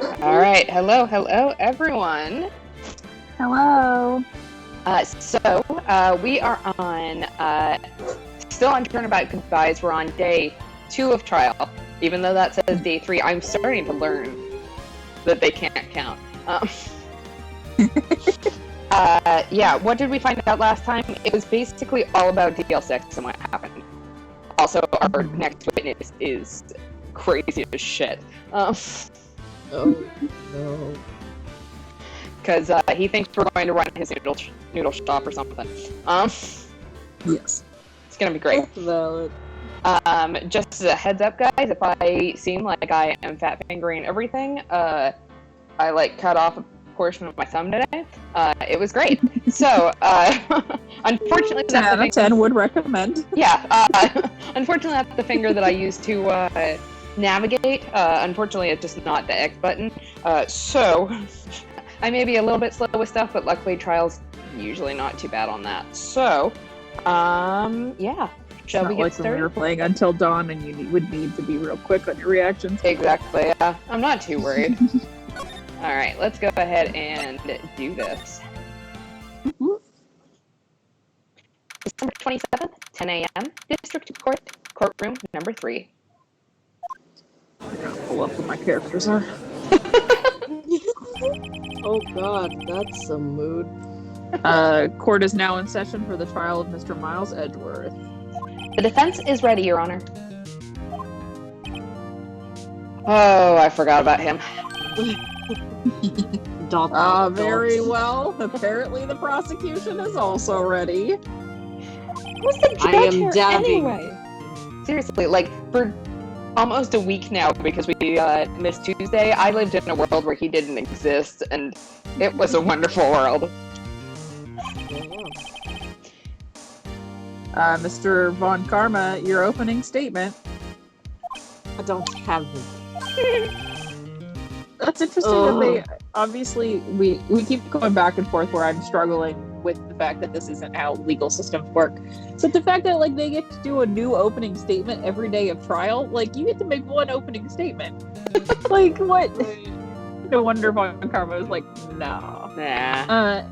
All right. Hello, everyone. Hello. We are on, still on Turnabout Goodbyes. We're on day 2 of trial. Even though that says day 3, I'm starting to learn that they can't count. What did we find out last time? It was basically all about DL6 and what happened. Also, our next witness is crazy as shit. Oh, no. Because he thinks we're going to run his noodle shop or something. Yes. It's going to be great. Valid. Just as a heads up, guys, if I seem like I am fat fingering everything, I cut off a portion of my thumb today. It was great. So, unfortunately, 10 out of 10 would recommend. Yeah. Unfortunately, that's the finger that I use to navigate. Unfortunately, it's just not the X button. So, I may be a little bit slow with stuff, but luckily, trial's usually not too bad on that. So, yeah. Shall we get started? When we were playing Until Dawn and you would need to be real quick on your reactions. Exactly, yeah. I'm not too worried. Alright, let's go ahead and do this. December 27th, 10 a.m., District Court, Courtroom number 3. I gotta pull up what my characters are. Oh god, that's a mood. Court is now in session for the trial of Mr. Miles Edgeworth. The defense is ready, Your Honor. Oh, I forgot about him. Very well. Apparently the prosecution is also ready. Who's the judge I am here dabbing. anyway? Seriously, for almost a week now, because we missed Tuesday, I lived in a world where he didn't exist, and it was a wonderful world. Mr. Von Karma, your opening statement. I don't have it. That's interesting that they obviously we keep going back and forth where I'm struggling with the fact that this isn't how legal systems work. So the fact that they get to do a new opening statement every day of trial, you get to make one opening statement. What? No wonder Von Karma was like, no. Nah.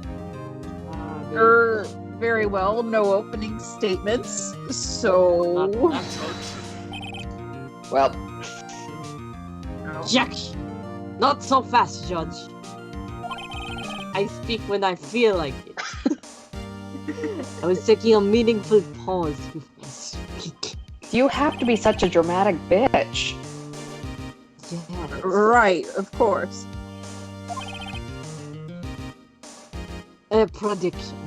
Very well, no opening statements. So Well. Jack! Not so fast, Judge. I speak when I feel like it. I was taking a meaningful pause before I speak. You have to be such a dramatic bitch. Yes. right, of course. A prediction.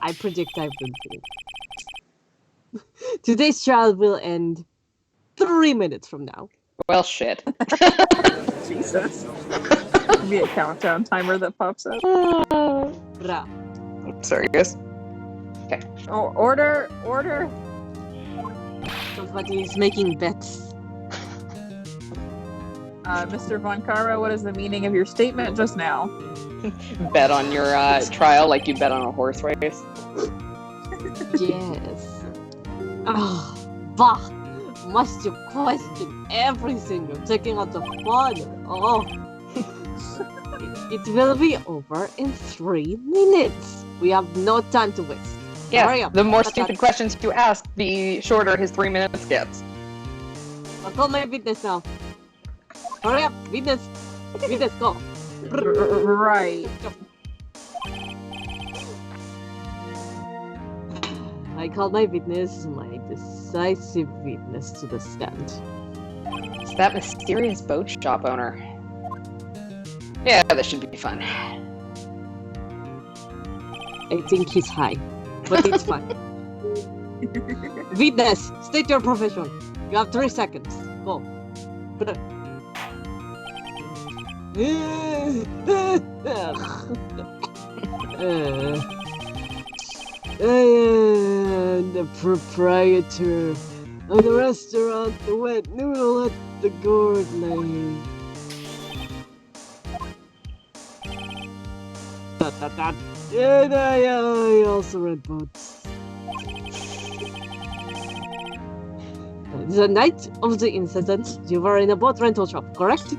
I predict I will win. Today's trial will end 3 minutes from now. Well, shit. Jesus. Be a countdown timer that pops up. Bra. Sorry, guys. Okay. Oh, order. Somebody is making bets. Mr. Von Karma, what is the meaning of your statement just now? Bet on your trial like you bet on a horse race. Yes. Bah! Must you question everything? You're taking out the fun. Oh. It will be over in 3 minutes. We have no time to waste. Yeah, Hurry up. the more stupid questions you ask, the shorter his 3 minutes gets. I'll call my witness now. Hurry up, witness. Witness, go. Right. I call my witness, my decisive witness to the stand. It's that mysterious boat shop owner. Yeah, this should be fun. I think he's high, but it's fine. Witness, state your profession. You have 3 seconds. Go. The proprietor of the restaurant, the wet noodle at the gourd lane. And I also read boats. The night of the incident, you were in a boat rental shop, correct?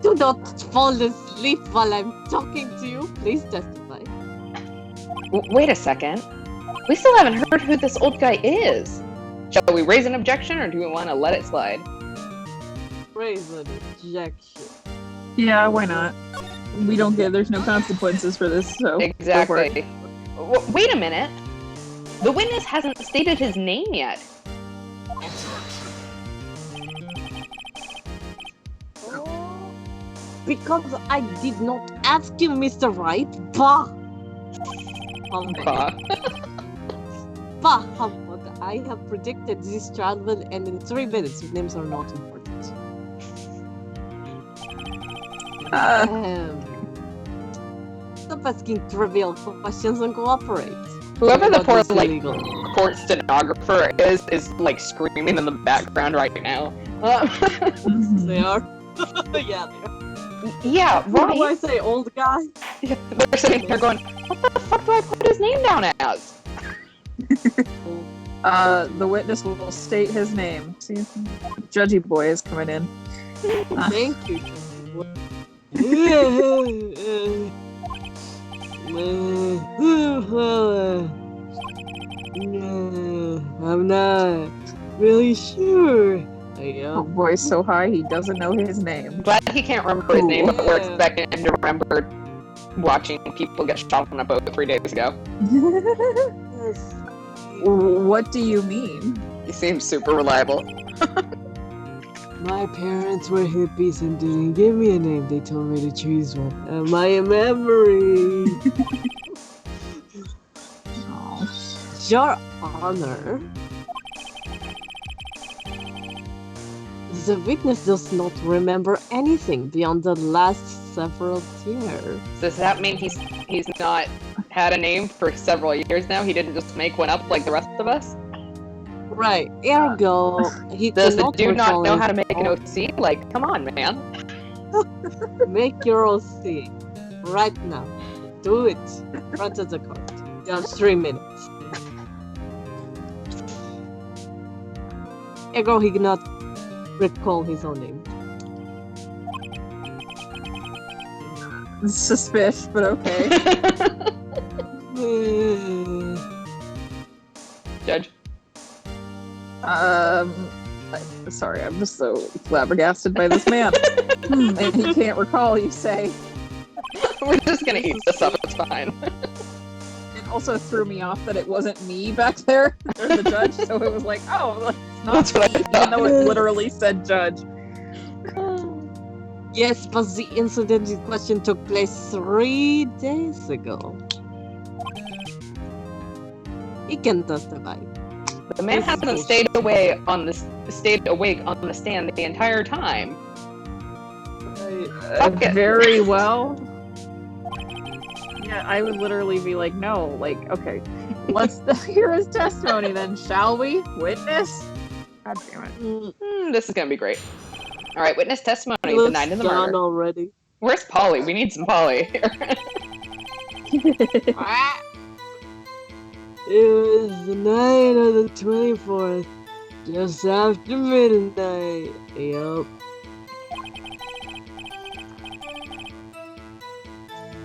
Do not fall asleep while I'm talking to you. Please testify. Wait a second. We still haven't heard who this old guy is. Shall we raise an objection, or do we want to let it slide? Raise an objection. Yeah, why not? There's no consequences for this, so. Exactly. Wait a minute. The witness hasn't stated his name yet. Because I did not ask you, Mr. Wright. Bah! Bah, humbug. I have predicted this child will end in 3 minutes. His names are not important. Stop asking trivial questions and cooperate. Whoever the poor court stenographer is like screaming in the background right now. They are. Yeah, they are. Yeah, What right. do I say, old guy? They're sitting here going, what the fuck do I put his name down as? The witness will state his name. See, Judgy boy is coming in. Thank you. I'm not really sure. Oh, voice so high he doesn't know his name. Glad he can't remember his name, but we're expecting him to remember watching people get shot on a boat 3 days ago. Yes. What do you mean? He seems super reliable. My parents were hippies and didn't give me a name. They told me to choose one. Am I a memory? Oh. Your Honor. The witness does not remember anything beyond the last several years. Does that mean he's not had a name for several years now? He didn't just make one up like the rest of us? Right. Ergo, he Does the cannot dude not recall know how his to make an OC? Like, come on, man. Make your OC right now. Do it. Front of the court. You have 3 minutes. Ergo, he cannot recall his own name. Suspicious, but okay. Judge? Sorry, I'm just so flabbergasted by this man. And he can't recall, you say. We're just gonna eat this up, it's fine. It also threw me off that it wasn't me back there, or the judge, so it was like, oh, it's not That's what I me, thought. even though it literally said judge. Yes, but the incident in question took place 3 days ago. He can testify. The man hasn't stayed awake on the stand the entire time. Fuck it. Very well. Yeah, I would literally be like, no, like, okay, let's hear his testimony then, shall we? Witness? God damn it. This is gonna be great. All right, witness testimony He the looks night of the gone murder. already. Where's Polly? We need some Polly. It was the night of the 24th, just after midnight. Yup.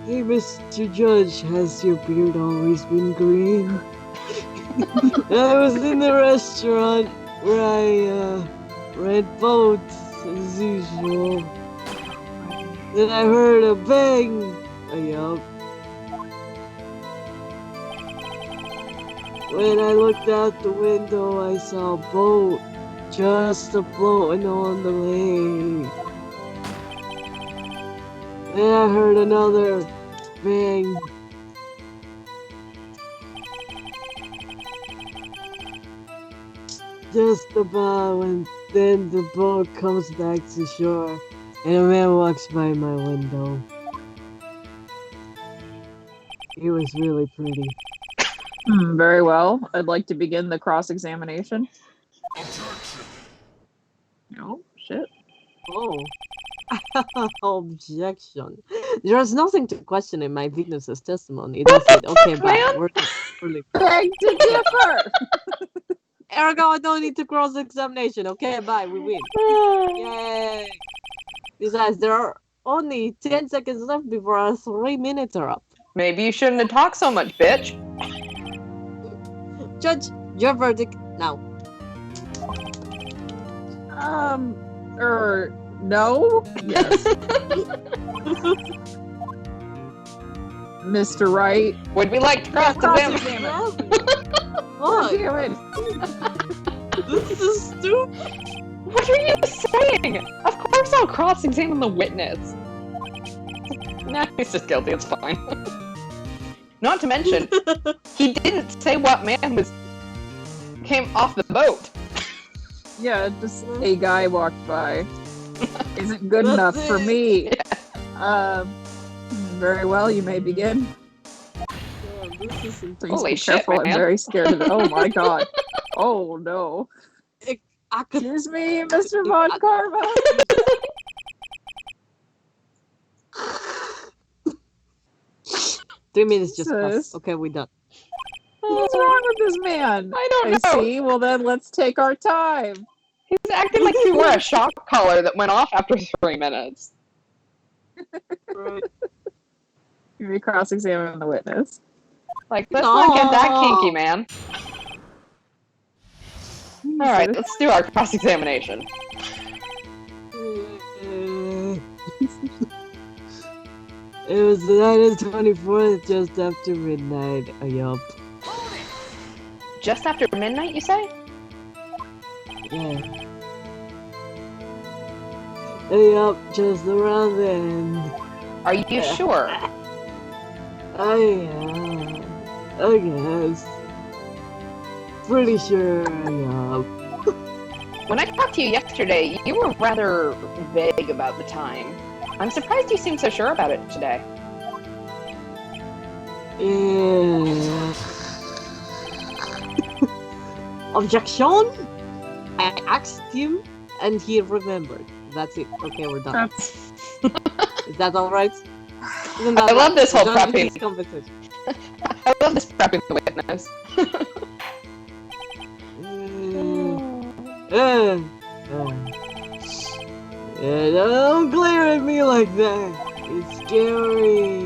Hey, Mr. Judge, has your beard always been green? I was in the restaurant where I read boats as usual. Then I heard a bang. Yup. When I looked out the window, I saw a boat just floating on the lake. Then I heard another bang. Just about when then the boat comes back to shore and a man walks by my window. He was really pretty. Very well. I'd like to begin the cross-examination. No, shit. Oh. Objection. There is nothing to question in my witness's testimony. They said, okay, but we're really... Beg to differ! Ergo, I don't need to cross-examination. Okay, bye. We win. Yay! Besides, there are only 10 seconds left before our 3 minutes are up. Maybe you shouldn't have talked so much, bitch. Judge, your verdict now. No? Yes. Mr. Wright. Would we like to cross-examine? What? Damn it. This is stupid. What are you saying? Of course I'll cross-examine the witness. Nah, he's just guilty, it's fine. Not to mention, he didn't say what man came off the boat. Yeah, just a guy walked by. Isn't good enough for me. Very well, you may begin. Please Holy be shit, careful, man. I'm very scared of it. Oh my god. Oh no. I could. Excuse me, Mr. Von Karma. 3 minutes just Jesus. passed. Okay, we're done. What's wrong with this man? I don't I know. see. Well then, let's take our time. He's acting like he wore a shock collar that went off after 3 minutes. Right. We cross-examine the witness. Like, let's not get that No. kinky, man. Alright, let's do our cross-examination. It was the night of the 24th, just after midnight. Yup. Just after midnight, you say? Yeah. Yup, just around then. Are you sure? I guess. Pretty sure, yup. When I talked to you yesterday, you were rather vague about the time. I'm surprised you seem so sure about it today. Yeah. Objection? I asked him, and he remembered. That's it. Okay, we're done. Is that alright? I love this whole prepping. Conversation. I love this prepping the witness. Don't glare at me like that. It's scary.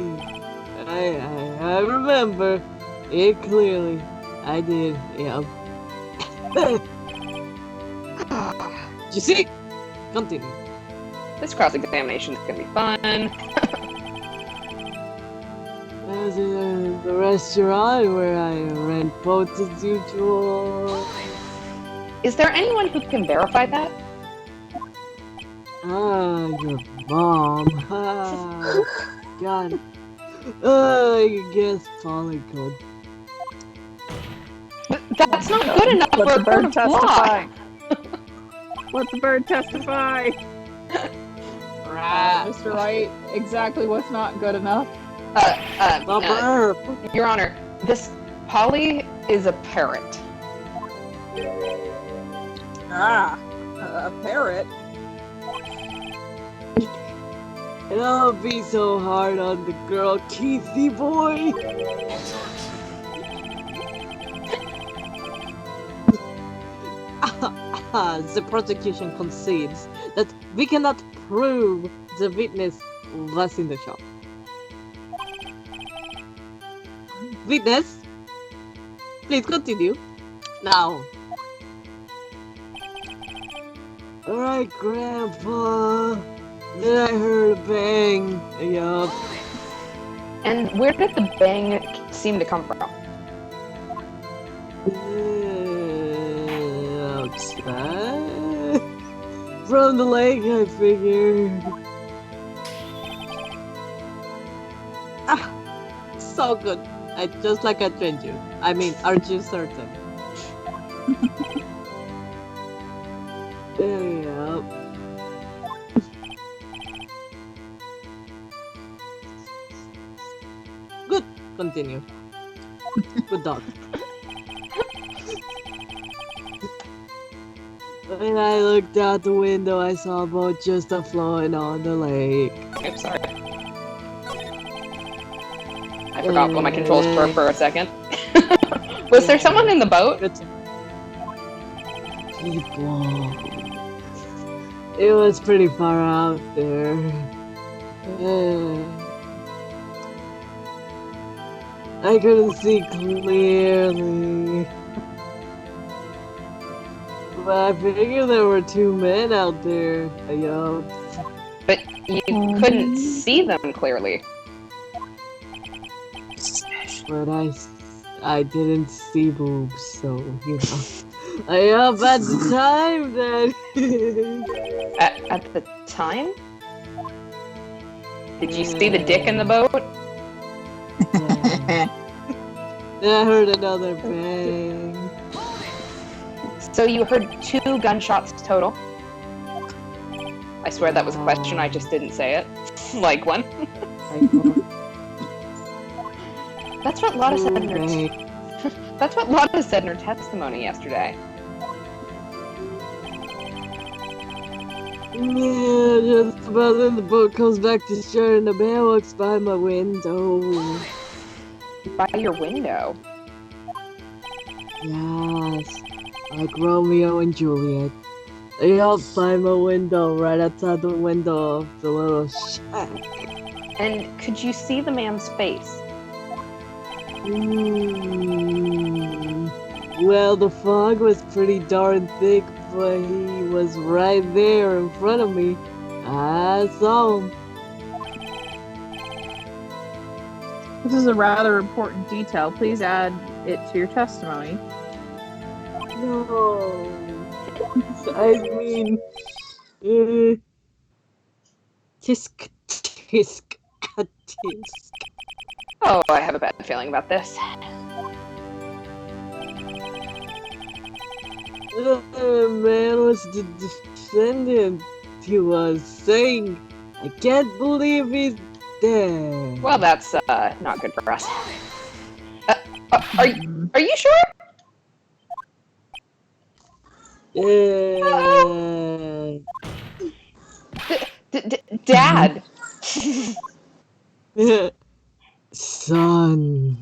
I remember it clearly. I did. Yeah. You see? Continue. This cross-examination is gonna be fun. As in the restaurant where I rent boats as usual. Is there anyone who can verify that? Ah, your mom. Ah, God. I guess Polly could. That's not good enough for Let a the court bird of law. testify. Let the bird testify. Mr. Wright, exactly what's not good enough. Your Honor, this Polly is a parrot. Ah, a parrot. Don't be so hard on the girl, Keithy boy. The prosecution concedes that we cannot prove the witness was in the shop. Witness, please continue. Now. Alright, Grandpa. Then I heard a bang. Yup. And where did the bang seem to come from? Outside? From the lake, I figured. Ah, so good. Just like I trained you. I mean, aren't you certain? Yep. Good. Continue. Good dog. When I looked out the window, I saw a boat just floating on the lake. I'm sorry. I forgot what my controls were for a second. Was there someone in the boat? people. It was pretty far out there. I couldn't see clearly. But I figured there were 2 men out there. But you couldn't see them clearly. But I didn't see boobs, so I up at the time then. At the time? Did you see the dick in the boat? Yeah. I heard another bang. So you heard 2 gunshots total? I swear that was a question, I just didn't say it. Like one. That's what Lotta said in her That's what Lotta said in her testimony yesterday. Yeah, just about then the boat comes back to shore and the man walks by my window. By your window? Yes, like Romeo and Juliet. They all by my window, right outside the window of the little shack. And could you see the man's face? Well, the fog was pretty darn thick, but he was right there in front of me. I saw him. This is a rather important detail. Please add it to your testimony. No. I mean... tisk, tisk, tisk. Oh, I have a bad feeling about this. The man was the defendant. He was saying, I can't believe he's dead. Well, that's not good for us. Are you sure? Dad. Son.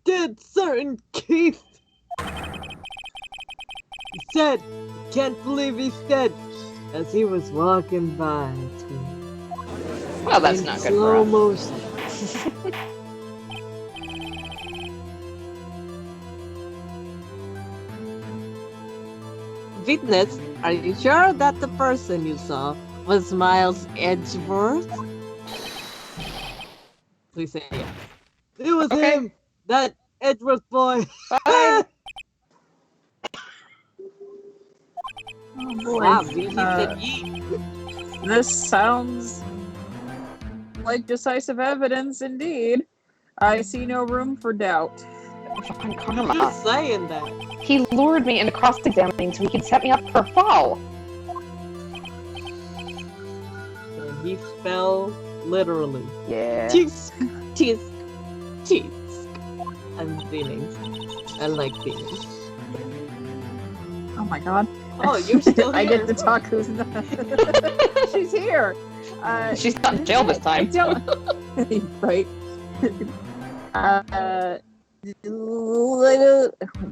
Did certain Keith. He said, can't believe he's dead, as he was walking by me. Well, that's not good for slow us. motion. Witness, are you sure that the person you saw was Miles Edgeworth? Please say yes. It was him! That Edgeworth boy! Bye. Oh boy. Wow, he said yeet. This sounds like decisive evidence indeed. I see no room for doubt. Fucking Who's karma. saying that? He lured me into cross-examining so he could set me up for a fall. And he fell literally. Yeah. Tisk, tisk, tisk. I'm feeling. I like feelings. Oh my god. Oh, you're still here. I get to talk who's not. She's here. She's not in jail this time. Right.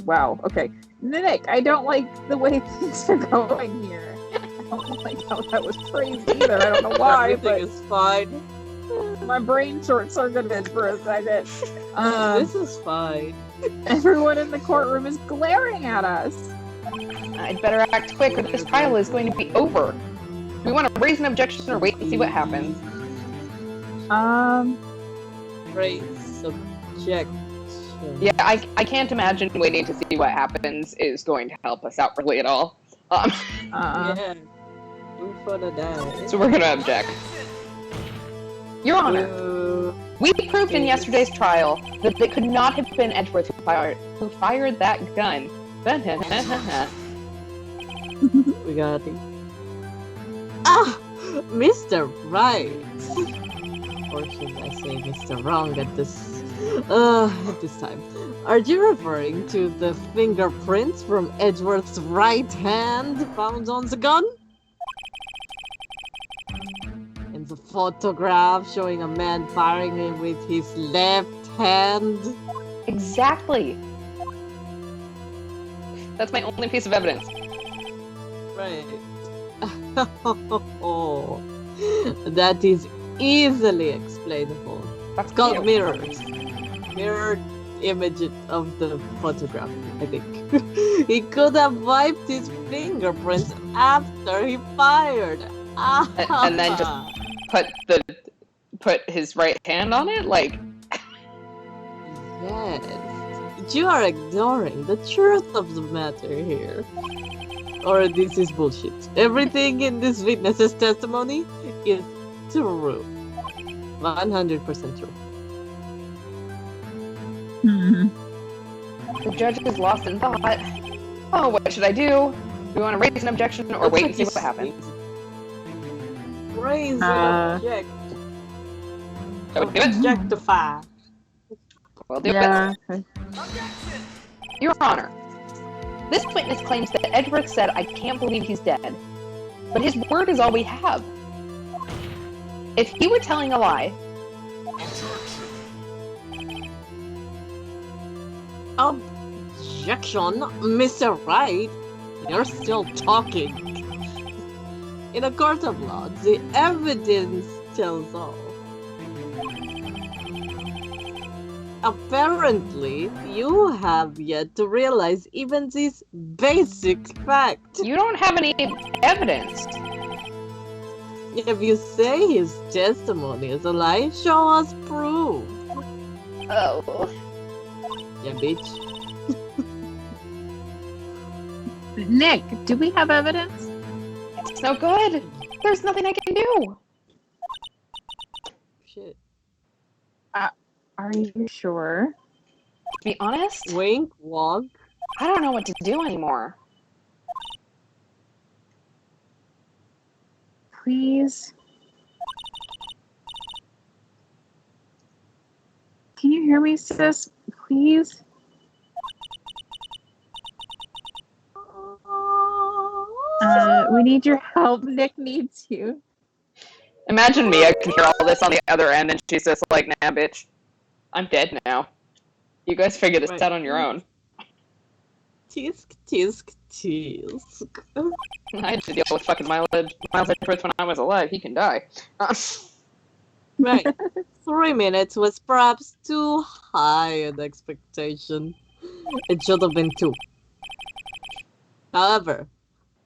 Wow. Okay. Nick, I don't like the way things are going here. I don't like how that was phrased either. I don't know why, but Everything is fine. my brain short-circuited for a second. This is fine. Everyone in the courtroom is glaring at us. I'd better act quick or this trial is going to be over. We want to raise an objection or wait and see what happens. Raise objection. Yeah, I can't imagine waiting to see what happens is going to help us out really at all. Yeah. We're gonna die. So we're gonna object. Your Honor, we proved in yesterday's trial that it could not have been Edgeworth who fired that gun. We got it. Ah! Mr. Right! Or should I say Mr. Wrong at this time. Are you referring to the fingerprints from Edgeworth's right hand found on the gun? And the photograph showing a man firing it with his left hand? Exactly. That's my only piece of evidence. Right. Oh, that is easily explainable. That's It's called cute. mirrors. Mirrored image of the photograph, I think. He could have wiped his fingerprints after he fired. And then just put his right hand on it? Like, Yes. You are ignoring the truth of the matter here. Or this is bullshit. Everything in this witness's testimony is true. 100% true. Hmm. the judge is lost in thought. Oh, what should I do? Do we want to raise an objection or wait and see what happens? Raise Uh, an object. That would do it. Objectify. We'll do Yeah. it. Your Honor, this witness claims that Edgeworth said, "I can't believe he's dead." But his word is all we have. If he were telling a lie, Objection, Mr. Wright. You're still talking. In a court of law, the evidence tells all. Apparently, you have yet to realize even this basic fact. you don't have any evidence. If you say his testimony is a lie, show us proof. Oh. Yeah, bitch. Nick, do we have evidence? It's no good. There's nothing I can do. Shit. Are you sure? To be honest, Wink, wonk. I don't know what to do anymore. Please. Can you hear me, sis? Please? We need your help. Nick needs you. Imagine me, I can hear all this on the other end, and she's just like, "Nah, bitch. I'm dead now. You guys figure this Right. out on your own." Tisk, tisk, tisk. I had to deal with fucking Miles Edgeworth when I was alive. He can die. Right. 3 minutes was perhaps too high an expectation. It should have been 2. However,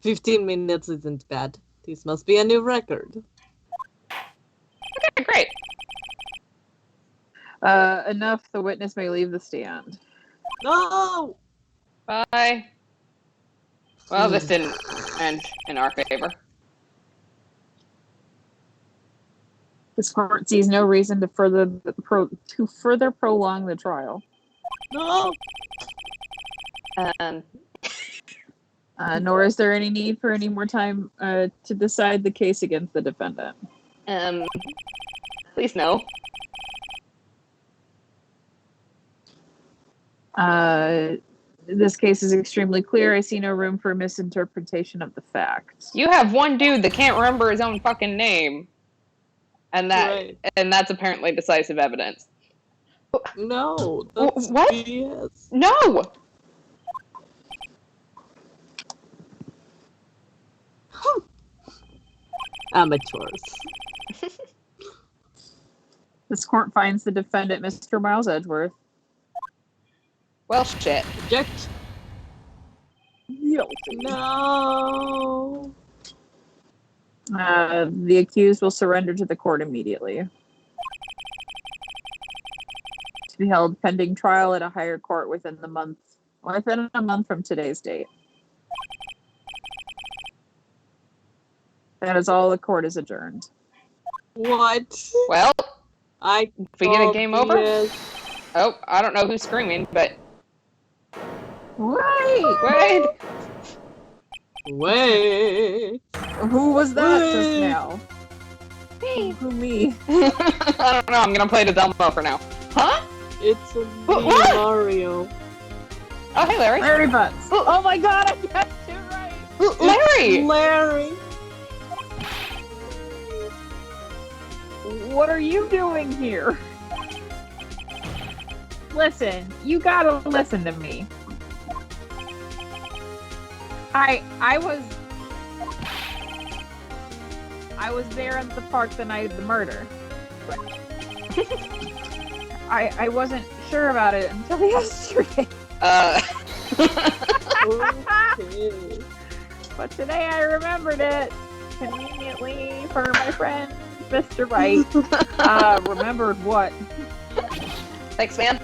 15 minutes isn't bad. This must be a new record. Okay, great. Enough. The witness may leave the stand. No! Bye. Well, this didn't end in our favor. This court sees no reason to further prolong the trial. No! Nor is there any need for any more time to decide the case against the defendant. Please no. This case is extremely clear. I see no room for misinterpretation of the facts. You have one dude that can't remember his own fucking name. And Right. that's apparently decisive evidence. No! That's What? BS. No! Amateurs. This court finds the defendant, Mr. Miles Edgeworth. Well, shit. Object. No! The accused will surrender to the court immediately. To be held pending trial at a higher court within a month from today's date. That is all. The court is adjourned. What? Well, I if we get a game over? Yes. Oh, I don't know who's screaming, but Wait! Wait. Who was that just Wait. now? me. Who, me? I don't know. I'm gonna play the Delmo for now. Huh? It's a What? Mario. Oh, hey, Larry. Larry Butts. Oh my god, I guessed it right! Larry. Larry. What are you doing here? Listen, you gotta listen to me. I was there at the park the night of the murder. I wasn't sure about it until yesterday. Okay. But today I remembered it conveniently for my friend Mr. White. Remembered what? Thanks, man.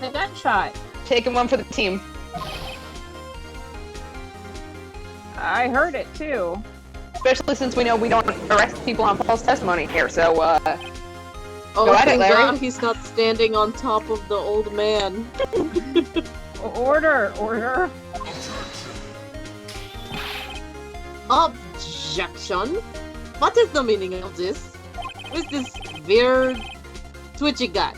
The gunshot. Taking one for the team. I heard it too. Especially since we know we don't arrest people on false testimony here, so, Oh, Go at it, thank Larry. God he's not standing on top of the old man. Order. Objection? What is the meaning of this? With this weird, twitchy guy?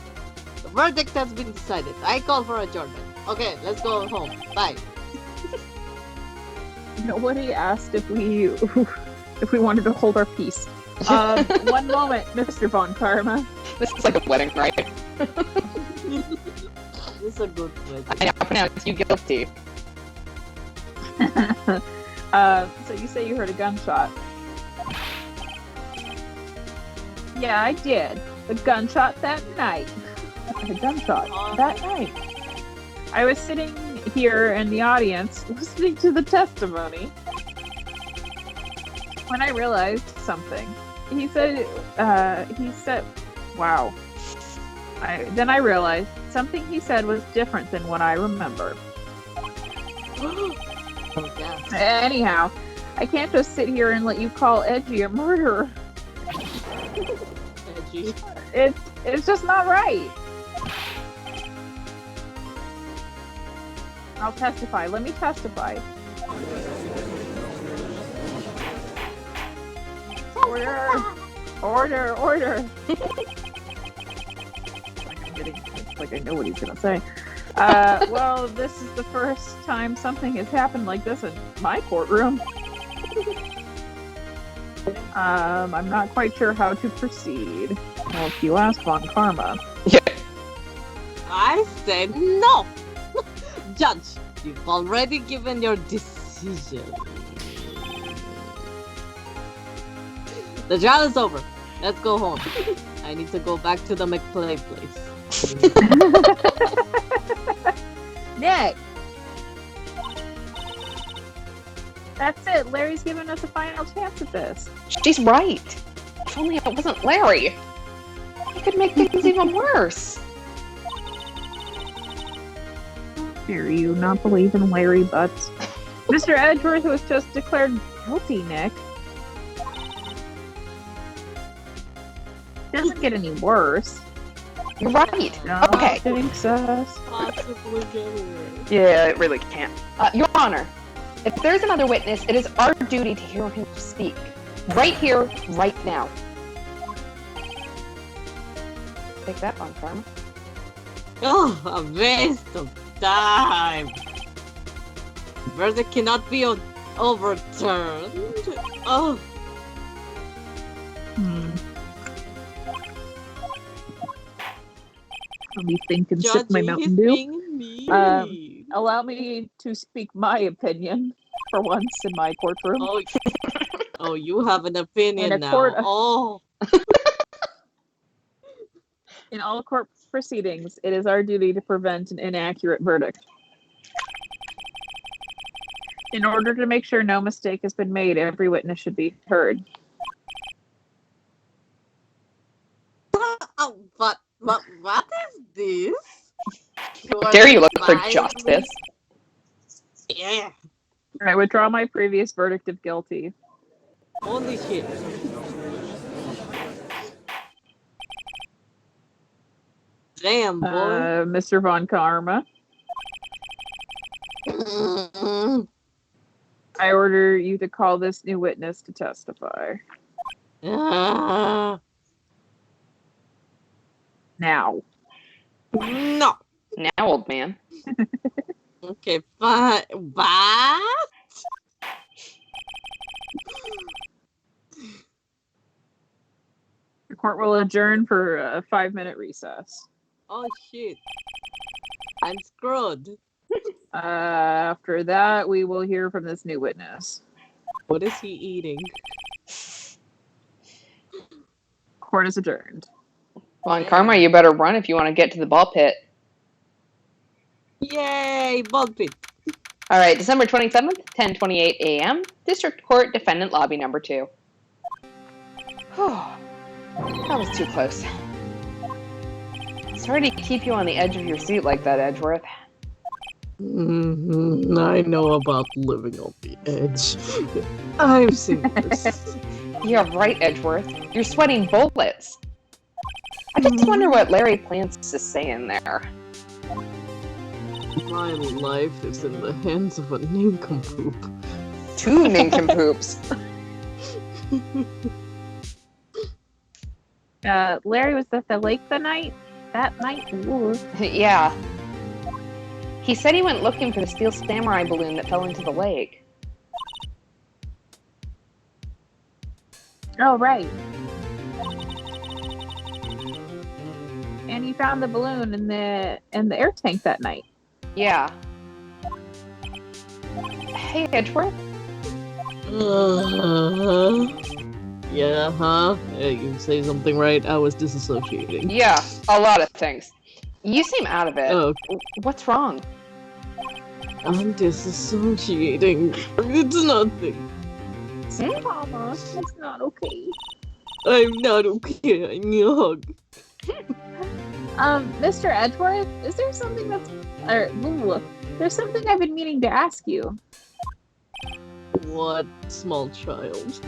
The verdict has been decided. I call for adjournment. Okay, let's go home. Bye. Nobody asked if we wanted to hold our peace. One moment, Mr. Von Karma. this is like a wedding, right? This is a good way. I now pronounce you guilty. So you say you heard a gunshot. Yeah, I did. The gunshot that night. The gunshot that night. I was sitting here in the audience listening to the testimony when I realized something. He said, wow. Then I realized something he said was different than what I remember. Oh, yeah. Anyhow, I can't just sit here and let you call Edgy a murderer. Edgy. It's just not right. I'll testify. Let me testify. Order. Like I know what he's gonna say. Well, this is the first time something has happened like this in my courtroom. I'm not quite sure how to proceed. Well, if you ask Von Karma. I said no! Judge, you've already given your decision. The trial is over. Let's go home. I need to go back to the McPlay place. Nick! That's it. Larry's giving us a final chance at this. She's right. If only it wasn't Larry. He could make things even worse. Dare you not believe in Larry Butts? Mr. Edgeworth was just declared guilty, Nick. Doesn't get any worse. You're right. Okay. Jinx us. Possibly get worse. Yeah, it really can't. Your Honor, if there's another witness, it is our duty to hear him speak. Right here, right now. Take that, Von Karma. Oh, a waste of time. Verdict cannot be overturned. Oh. Let me think and sip my Mountain Dew. Allow me to speak my opinion for once in my courtroom. Oh, you have an opinion In a now. court- Oh. In all court proceedings, it is our duty to prevent an inaccurate verdict. In order to make sure no mistake has been made, every witness should be heard. Oh, but what is this? How dare you look for advising- justice? Yeah. I withdraw my previous verdict of guilty. Holy shit. Damn, boy. Mr. Von Karma, I order you to call this new witness to testify. Ah. Now. No. Now, old man. Okay, fine. What? The court will adjourn for a 5-minute recess. Oh shit. I'm screwed. After that, we will hear from this new witness. What is he eating? Court is adjourned. Well, and Karma, you better run if you want to get to the ball pit. Yay, ball pit. All right, December 27th, 10:28 a.m., District Court, Defendant Lobby Number 2. That was too close. Sorry to keep you on the edge of your seat like that, Edgeworth. I know about living on the edge. I've seen this. Yeah, right, Edgeworth. You're sweating bullets. I just wonder what Larry plans to say in there. My life is in the hands of a nincompoop. 2 nincompoops. Larry was at the lake that night? Ooh. Yeah. He said he went looking for the steel samurai balloon that fell into the lake. Oh, right. And he found the balloon in the air tank that night. Yeah. Hey, Edgeworth. Yeah, huh? You say something right. I was disassociating. Yeah, a lot of things. You seem out of it. Oh, What's wrong? I'm disassociating. It's nothing. Mama, it's not okay. I'm not okay. I need a hug. Mr. Edgeworth, is there something there's something I've been meaning to ask you. What small child?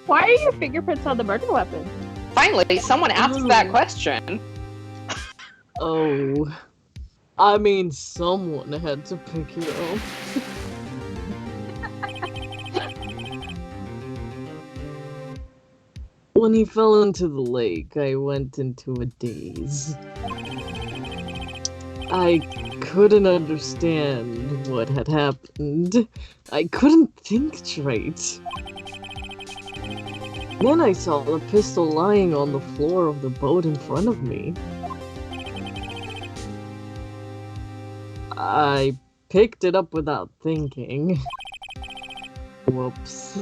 Why are your fingerprints on the murder weapon? Finally, someone asked that question. Oh. I mean, someone had to pick it up. When he fell into the lake, I went into a daze. I couldn't understand what had happened. I couldn't think straight. Then I saw the pistol lying on the floor of the boat in front of me. I picked it up without thinking. Whoops.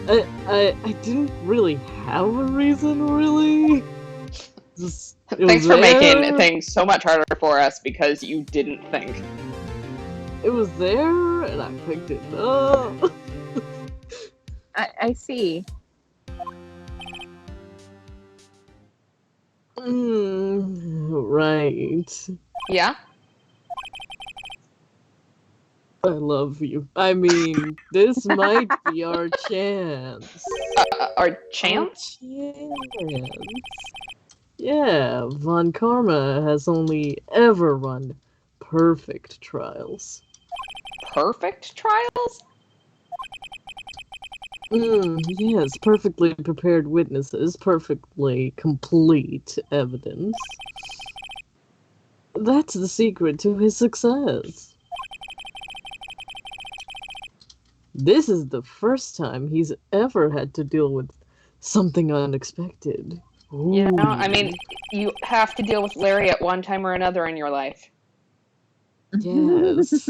I didn't really have a reason, really. Thanks for making things so much harder for us because you didn't think. It was there, and I picked it up. I see. Right. Yeah? I love you. I mean, this might be our chance. Our chance? Chance. Yeah, Von Karma has only ever run perfect trials. Perfect trials? Yes, perfectly prepared witnesses, perfectly complete evidence. That's the secret to his success. This is the first time he's ever had to deal with something unexpected. Ooh. You know, I mean, you have to deal with Larry at one time or another in your life. Yes.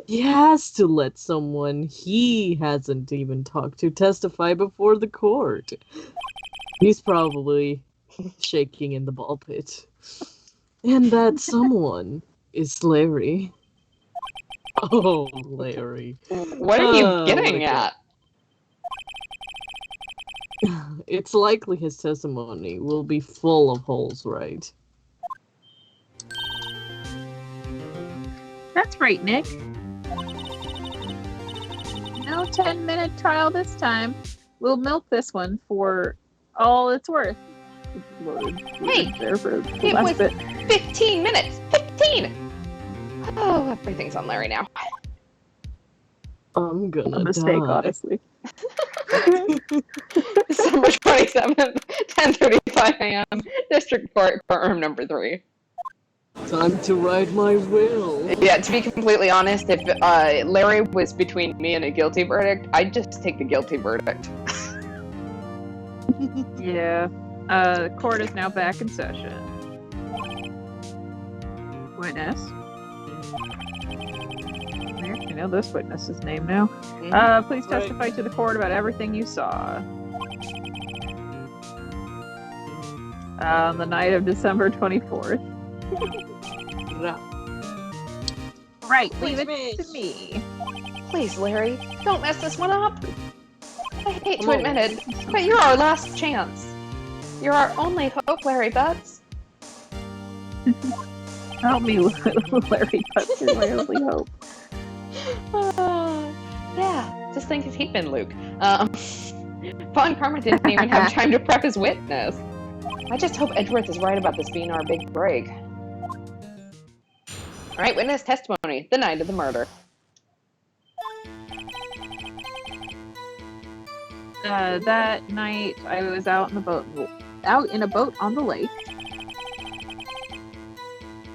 He has to let someone he hasn't even talked to testify before the court. He's probably shaking in the ball pit. And that someone is Larry. Oh, Larry. What are you getting at? It's likely his testimony will be full of holes, right? That's right, Nick. No 10-minute trial this time. We'll milk this one for all it's worth. Hey, there for the it last was bit. 15 minutes! 15! Oh, everything's on Larry now. I'm gonna A mistake, die. honestly. December 27th, 10:35 a.m., District Court, courtroom number 3. Time to write my will. Yeah, to be completely honest, if Larry was between me and a guilty verdict, I'd just take the guilty verdict. Yeah. Court is now back in session. Witness. I know this witness's name now. Please testify to the court about everything you saw. On the night of December 24th. Right, leave it to me. Please, Larry, don't mess this one up. I hate to admit it, but you're our last chance. You're our only hope, Larry Butts. Help me, Larry Butts. You're my only hope. Yeah, just think if he'd been Luke. Von Karma didn't even have time to prep his witness. I just hope Edgeworth is right about this being our big break. Alright, witness testimony. The night of the murder. That night, I was out in a boat on the lake.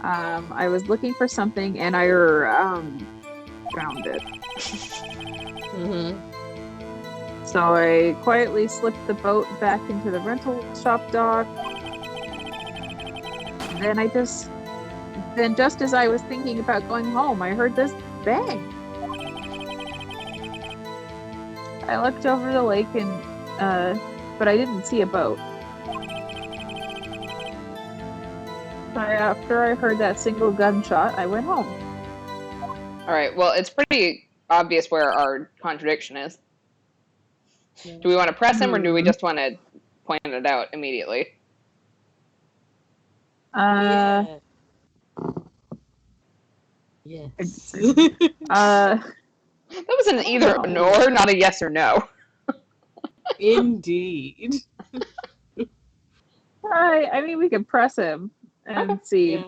I was looking for something, and I found it. So I quietly slipped the boat back into the rental shop dock. Then just as I was thinking about going home, I heard this bang. I looked over the lake but I didn't see a boat. So after I heard that single gunshot, I went home. Alright, well, it's pretty obvious where our contradiction is. Do we want to press him, or do we just want to point it out immediately? Yes. That was an either or nor, not a yes or no. Indeed. I mean, we could press him and see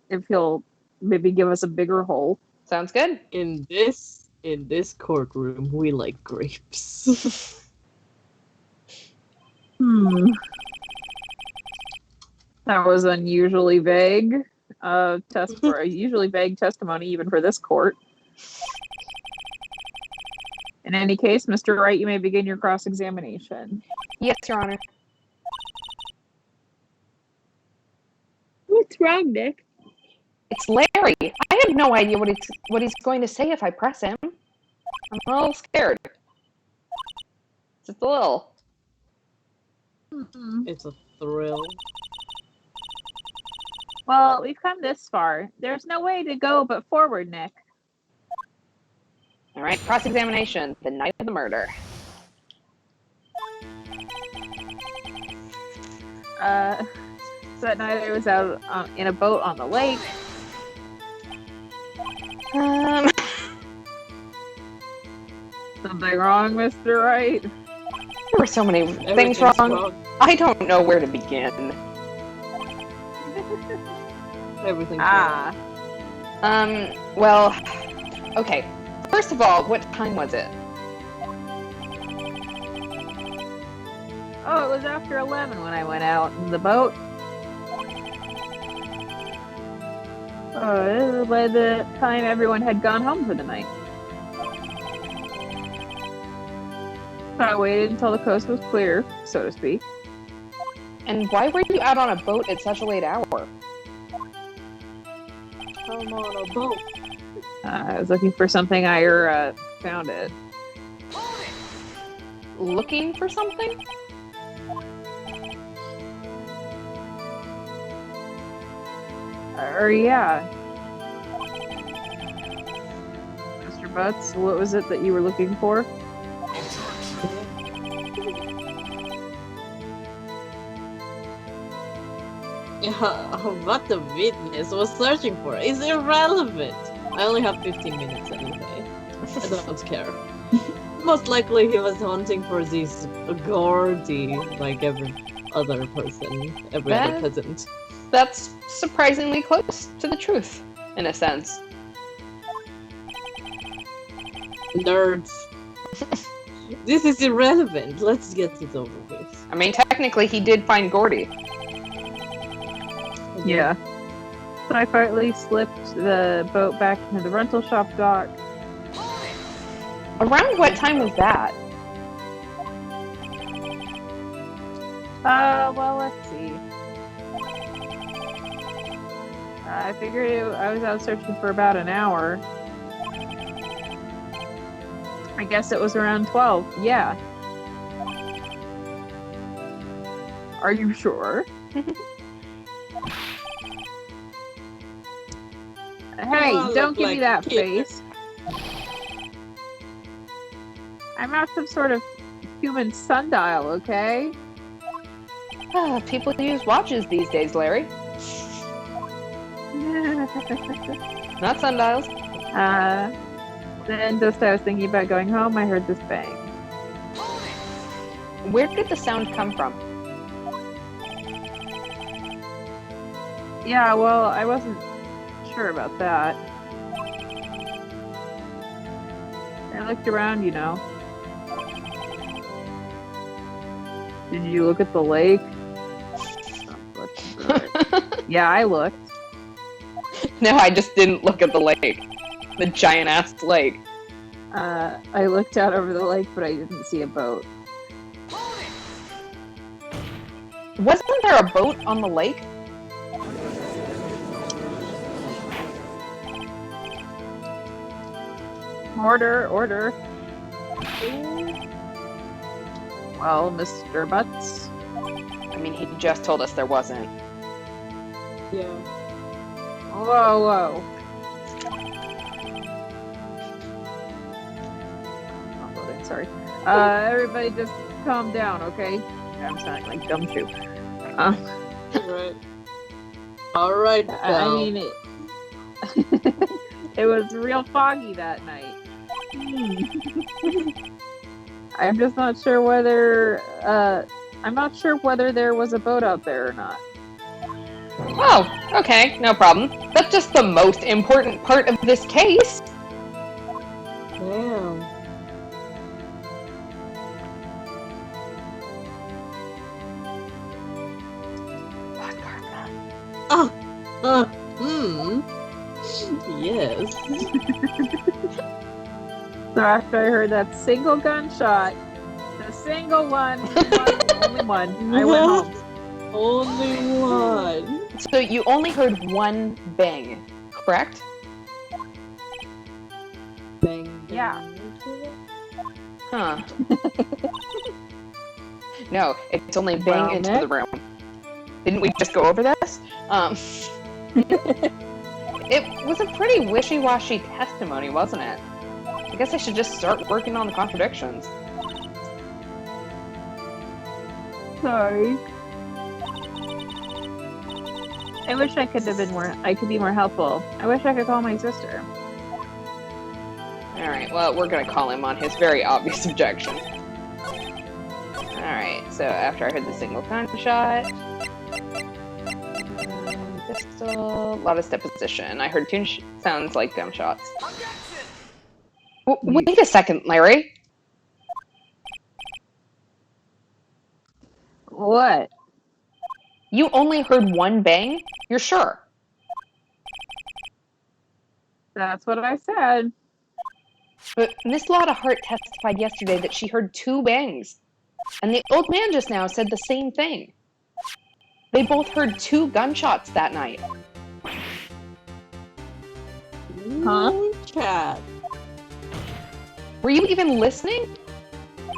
if he'll maybe give us a bigger hole. Sounds good. In this courtroom, we like grapes. That was unusually vague. Usually vague testimony, even for this court. In any case, Mr. Wright, you may begin your cross-examination. Yes, Your Honor. What's wrong, Nick? It's Larry. I have no idea what he's going to say if I press him. I'm a little scared. Just a little. It's a thrill. Well, we've come this far. There's no way to go but forward, Nick. All right, cross-examination. The night of the murder. So that night I was out in a boat on the lake. Something wrong, Mr. Wright? There were so many things wrong. I don't know where to begin. Everything's wrong. Well, okay. First of all, what time was it? Oh, it was after 11 when I went out in the boat. By the time everyone had gone home for the night. I waited until the coast was clear, so to speak. And why were you out on a boat at such a late hour? I'm on a boat. I was looking for something. I found it. Looking for something? Yeah. Mr. Butts, what was it that you were looking for? What the witness was searching for is irrelevant. I only have 15 minutes anyway. I don't care. Most likely he was hunting for this Gordy, like every other person, every other peasant. That's surprisingly close to the truth, in a sense. Nerds. This is irrelevant. Let's get it over with. I mean, technically he did find Gordy. Yeah. So I finally slipped the boat back into the rental shop dock. Around what time was that? Well, let's see. I figured I was out searching for about an hour. I guess it was around 12. Yeah. Are you sure? Hey, don't give me that face. I'm not some sort of human sundial, okay? People use watches these days, Larry. Not sundials. Then just I was thinking about going home, I heard this bang. Where did the sound come from? Yeah, well, I wasn't sure about that. I looked around, you know. Did you look at the lake? Yeah, I looked. No, I just didn't look at the lake. The giant-ass lake. I looked out over the lake, but I didn't see a boat. Wasn't there a boat on the lake? Order. Well, Mr. Butts. I mean, he just told us there wasn't. Yeah. Whoa. I'm loading, sorry. Everybody just calm down, okay? I'm sounding like gumshoe. Alright, I mean, it was real foggy that night. I'm just not sure whether, there was a boat out there or not. Oh, okay, no problem. That's just the most important part of this case. Damn. Yes. So after I heard that single gunshot, the single one, only one, I went home. Only one. So you only heard one bang, correct? Bang. Yeah. Huh. No, it's only bang into the room. Didn't we just go over this? It was a pretty wishy-washy testimony, wasn't it? I guess I should just start working on the contradictions. Sorry. I wish I could be more helpful. I wish I could call my sister. Alright, well, we're gonna call him on his very obvious objection. Alright, so after I heard the single gunshot... pistol... Loudest deposition. I heard two sounds like gunshots. Wait a second, Larry. What? You only heard one bang? You're sure? That's what I said. But Miss Lotta Hart testified yesterday that she heard two bangs. And the old man just now said the same thing. They both heard two gunshots that night. Huh? Cat. Were you even listening?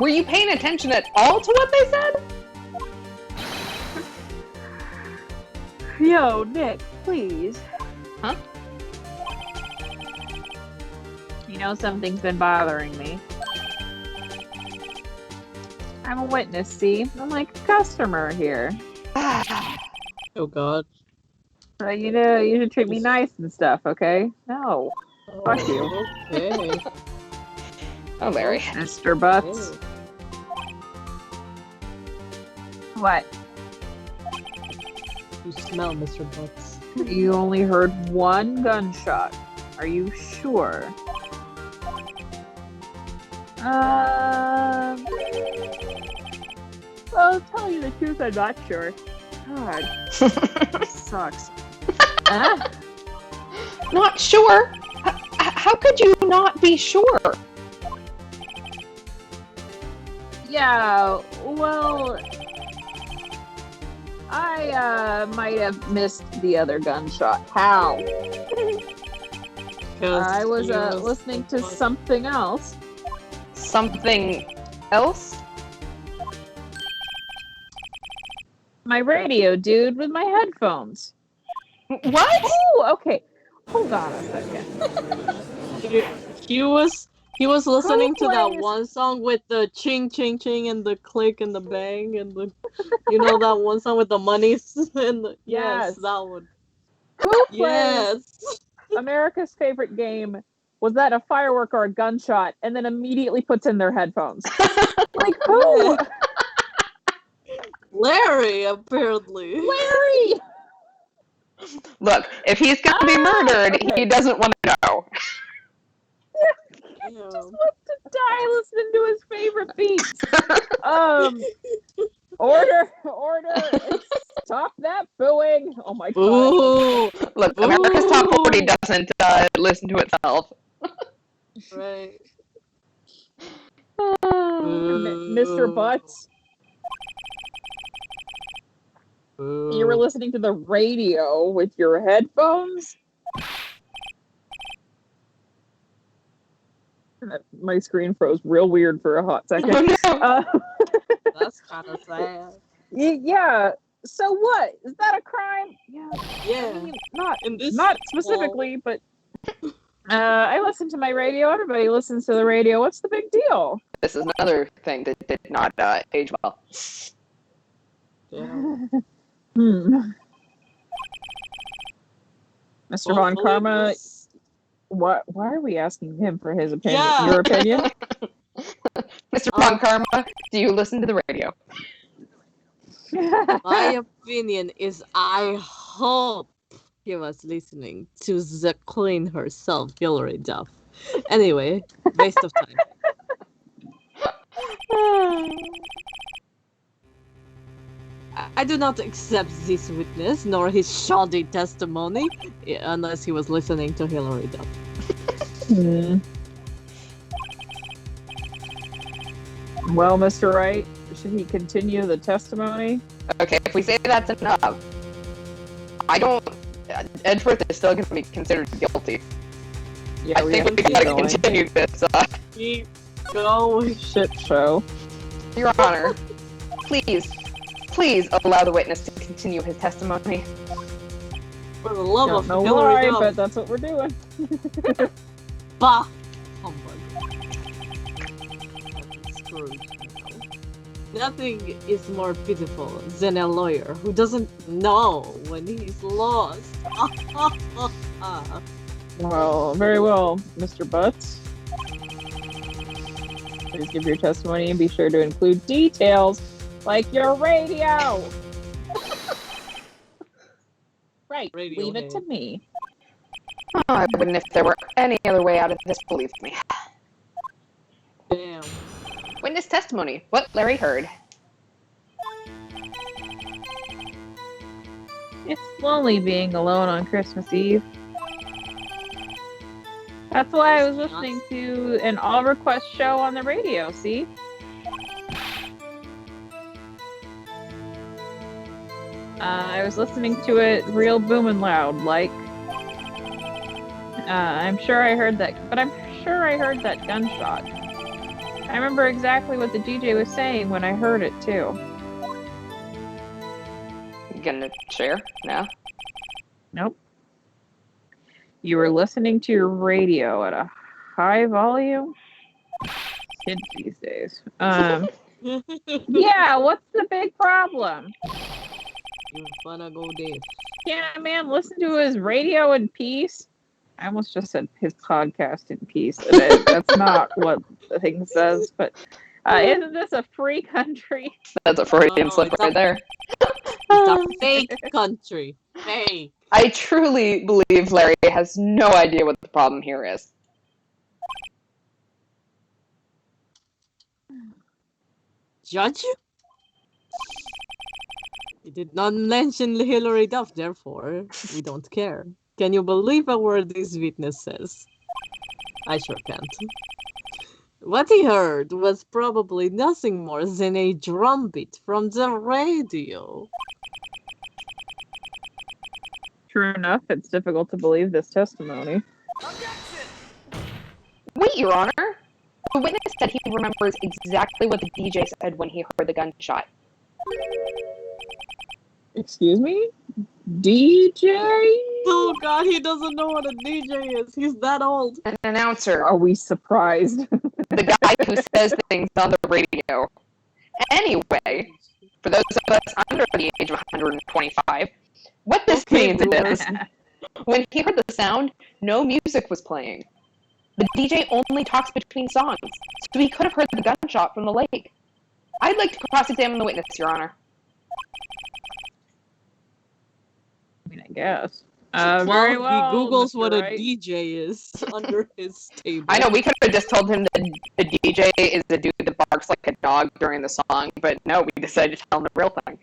Were you paying attention at all to what they said? Yo, Nick, please. Huh? You know something's been bothering me. I'm a witness, see? I'm like a customer here. Oh god. So, you know, you should treat me nice and stuff, okay? No. Fuck you. Okay. Oh, Larry. Mr. Butts. Okay. What? You smell, Mr. Butts. You only heard one gunshot. Are you sure? Well, to tell you the truth, I'm not sure. God. Sucks. Not sure? How could you not be sure? Yeah, well... I might have missed the other gunshot. How? I was listening to something else. Something else? My radio, dude, with my headphones. What? Oh, okay. Hold on a second. He was listening to that plays- one song with the ching ching ching and the click and the bang and the that one song with the monies and the Yes. that one. Who plays Yes. America's favorite game? Was that a firework or a gunshot? And then immediately puts in their headphones. Like who? Yeah. Larry, apparently. Larry! Look, if he's gonna be murdered, okay. he doesn't want to know. He just wants to die listening to his favorite beats. Order, stop that booing. Oh my god. Ooh. Look, America's Top 40 doesn't listen to itself. Right. Mr. Butts, you were listening to the radio with your headphones? My screen froze real weird for a hot second. Oh, no. That's kind of sad. Yeah. So what? Is that a crime? Yeah. Yeah. I mean, In not specifically, but I listen to my radio. Everybody listens to the radio. What's the big deal? This is another thing that did not age well. Yeah. Mr. Von Karma, why are we asking him for his opinion? Yeah. Your opinion? Mr. Von Karma, do you listen to the radio? My opinion is I hope he was listening to the queen herself, Hillary Duff. Anyway, waste of time. I do not accept this witness nor his shoddy testimony unless he was listening to Hillary Duff. Well, Mr. Wright, should he continue the testimony? Okay, if we say that's enough, Edgeworth is still going to be considered guilty. Yeah, I think we gotta continue this. Keep going. Shit show. Your Honor, please allow the witness to continue his testimony. For the love Don't of know Hillary why, Duff. but that's what we're doing. Bah! Humbug. Scrooge. Nothing is more pitiful than a lawyer who doesn't know when he's lost. Well, very well, Mr. Butts. Please give your testimony and be sure to include details like your radio. Right, Radio leave it to head. me. Oh, I wouldn't if there were any other way out of this, believe me. Damn. Witness testimony. What Larry heard. It's lonely being alone on Christmas Eve. That's why I was listening to an all request show on the radio, see? I was listening to it real booming loud, like. I'm sure I heard that, but I'm sure I heard that gunshot. I remember exactly what the DJ was saying when I heard it, too. You gonna share now? Nope. You were listening to your radio at a high volume? Kids these days. Yeah, what's the big problem? You wanna go there? Can't a man listen to his radio in peace? I almost just said his podcast in peace. That's not what the thing says, but isn't this a free country? That's a Freudian slip right there. It's a fake country. Fake. I truly believe Larry has no idea what the problem here is. Judge? You did not mention Hillary Duff, therefore we don't care. Can you believe a word this witness says? I sure can't. What he heard was probably nothing more than a drumbeat from the radio. True enough, it's difficult to believe this testimony. Wait, Your Honor. The witness said he remembers exactly what the DJ said when he heard the gunshot. Excuse me? DJ? Oh god, he doesn't know what a DJ is. He's that old. An announcer. Are we surprised? The guy who says things on the radio. Anyway, for those of us under the age of 125, what this means is, when he heard the sound, no music was playing. The DJ only talks between songs, so he could have heard the gunshot from the lake. I'd like to cross-examine the witness, Your Honor. I mean, I guess. Well, Very well, he Googles Mr. what Wright. a DJ is under his table. I know, we could have just told him that a DJ is a dude that barks like a dog during the song, but no, we decided to tell him the real thing.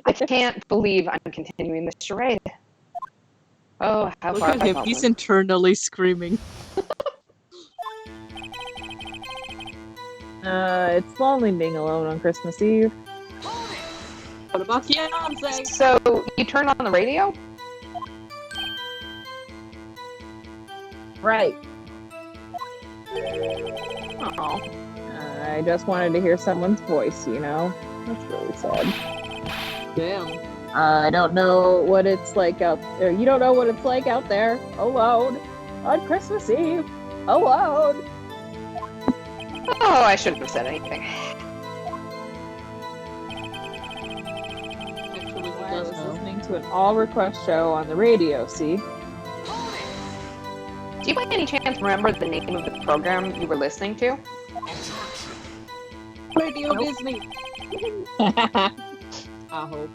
I can't believe I'm continuing this charade. Oh, how Look far at have I him, fallen? he's internally screaming. It's lonely being alone on Christmas Eve. What about fiance? So, you turned on the radio? Right. Oh. I just wanted to hear someone's voice, you know? That's really sad. Damn. I don't know what it's like out there. You don't know what it's like out there, alone, on Christmas Eve, alone. Oh, I shouldn't have said anything. Actually, he I does was know. listening to an all-request show on the radio, see? Do you by any chance remember the name of the program you were listening to? Radio Nope. Disney. I hope.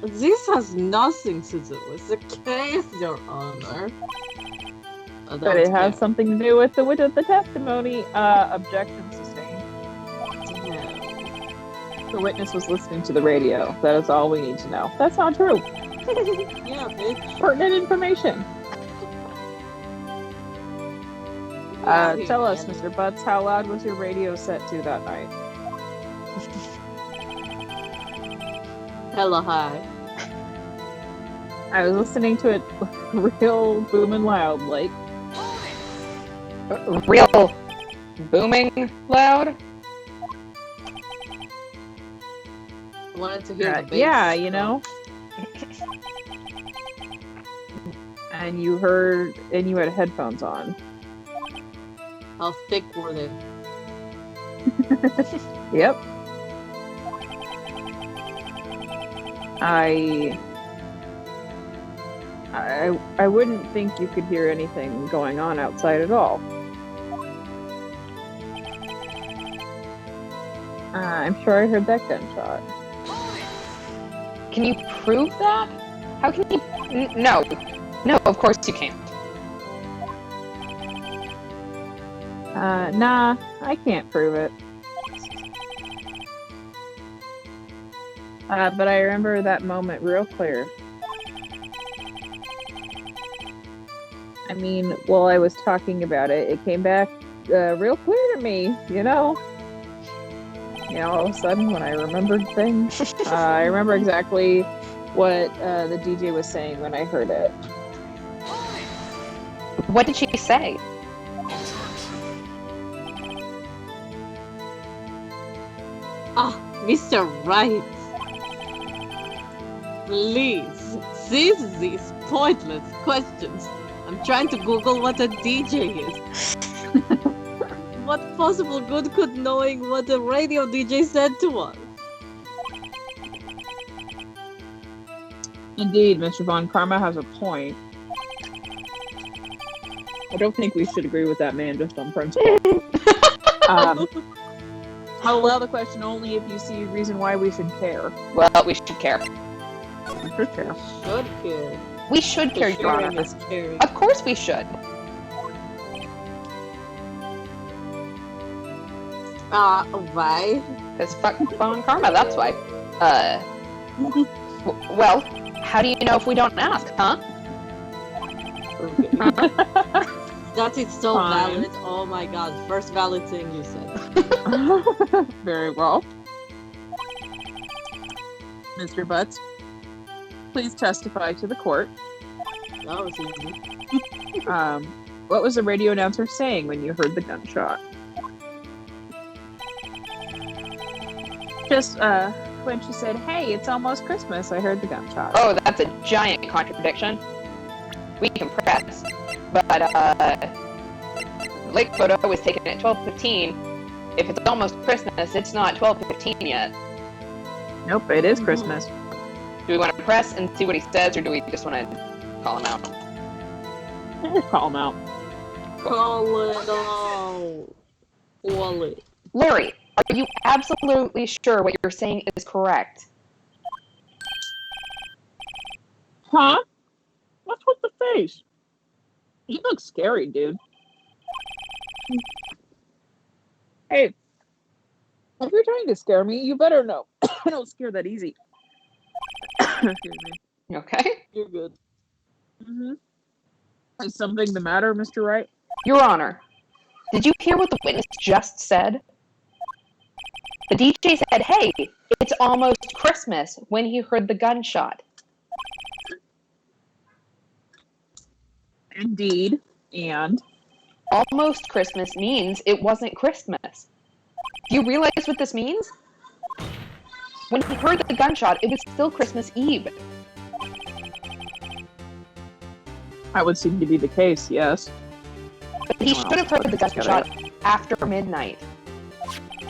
This has nothing to do with the case, Your Honor. But it has something to do with the testimony. Objection sustained. The witness was listening to the radio. That is all we need to know. That's not true. Yeah, bitch. Pertinent information. Tell us, Mr. Butts, how loud was your radio set to that night? Hella high. I was listening to it real booming loud, like. Real booming loud? Wanted to hear the bass. Yeah, you know. And you had headphones on. How thick were they? Yep. I wouldn't think you could hear anything going on outside at all. I'm sure I heard that gunshot. Can you prove that? How can you... No. No, of course you can't. Nah, I can't prove it. But I remember that moment real clear. I mean, while I was talking about it, it came back real clear to me, you know? You know, all of a sudden when I remembered things, I remember exactly what the DJ was saying when I heard it. What did she say? Ah, Mr. Wright. Please, cease these pointless questions. I'm trying to Google what a DJ is. What possible good could knowing what a radio DJ said to us? Indeed, Mr. Von Karma has a point. I don't think we should agree with that man just on principle. I'll allow the question only if you see a reason why we should care. Well, we should care. We should care. Should care. We should care, Your Sharing Honor. is caring. Of course we should. Why? Because fuck Von Karma, that's why. Well, how do you know if we don't ask, huh? That is so Fine. valid. Oh my god, first valid thing you said. Very well. Mr. Butts, please testify to the court. That was easy. What was the radio announcer saying when you heard the gunshot? Just when she said, "Hey, it's almost Christmas," I heard the gunshot. Oh, that's a giant contradiction. We can press, but lake photo was taken at 12:15. If it's almost Christmas, it's not 12:15 yet. Nope, it is Christmas. Do we want to press and see what he says, or do we just want to call him out? Call him out. Call it out. Call it. Larry, are you absolutely sure what you're saying is correct? Huh? What's with the face? You look scary, dude. Hey, if you're trying to scare me, you better know I don't scare that easy. Excuse me. Okay. You're good. Mm-hmm. Is something the matter, Mr. Wright? Your Honor, did you hear what the witness just said? The DJ said, "Hey, it's almost Christmas," when he heard the gunshot. Indeed. And? Almost Christmas means it wasn't Christmas. Do you realize what this means? When he heard the gunshot, it was still Christmas Eve. That would seem to be the case, yes. But he should have heard the gunshot after midnight.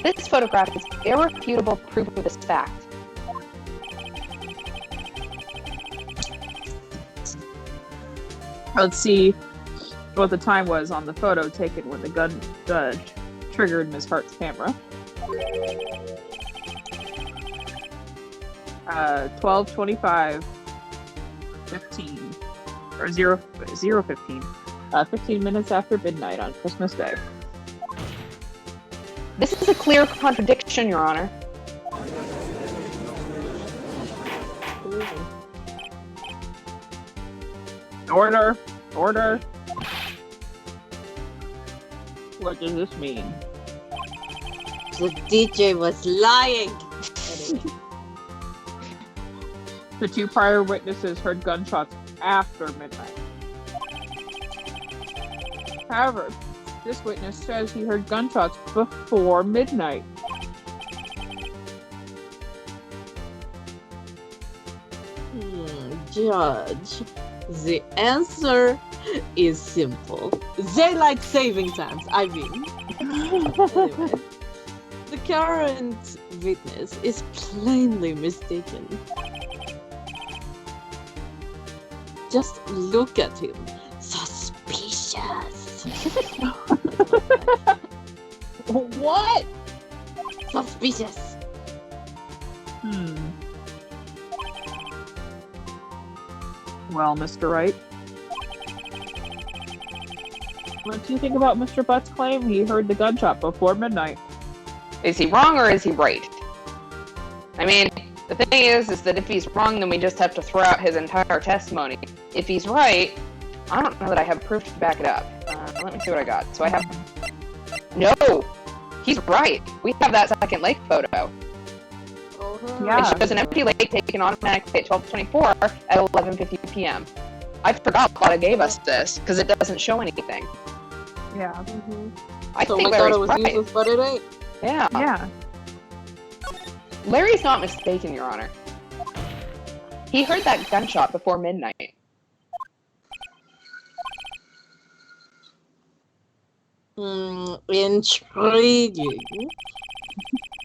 This photograph is irrefutable proof of this fact. Let's see what the time was on the photo taken when the gun triggered Miss Hart's camera. 12:25, 15, or 0:15. 15 minutes after midnight on Christmas Day. This is a clear contradiction, Your Honor. Order! Order! What does this mean? The DJ was lying. The two prior witnesses heard gunshots after midnight. However, this witness says he heard gunshots before midnight. Judge, the answer is simple. Daylight saving times, I mean. Anyway, the current witness is plainly mistaken. Just look at him. Suspicious. What? Suspicious. Well, Mr. Wright, what do you think about Mr. Butt's claim he heard the gunshot before midnight? Is he wrong or is he right? I mean, the thing is that if he's wrong, then we just have to throw out his entire testimony. If he's right, I don't know that I have proof to back it up. Let me see what I got. So I have... No! He's right! We have that second lake photo. Yeah. It shows an empty lake taken automatically at 12:24 at 11:50 p.m. I forgot Claudia gave us this, because it doesn't show anything. Yeah. I So think we thought Larry's it was right. useless, but it ain't. Yeah. Yeah. Larry's not mistaken, Your Honor. He heard that gunshot before midnight. Intriguing.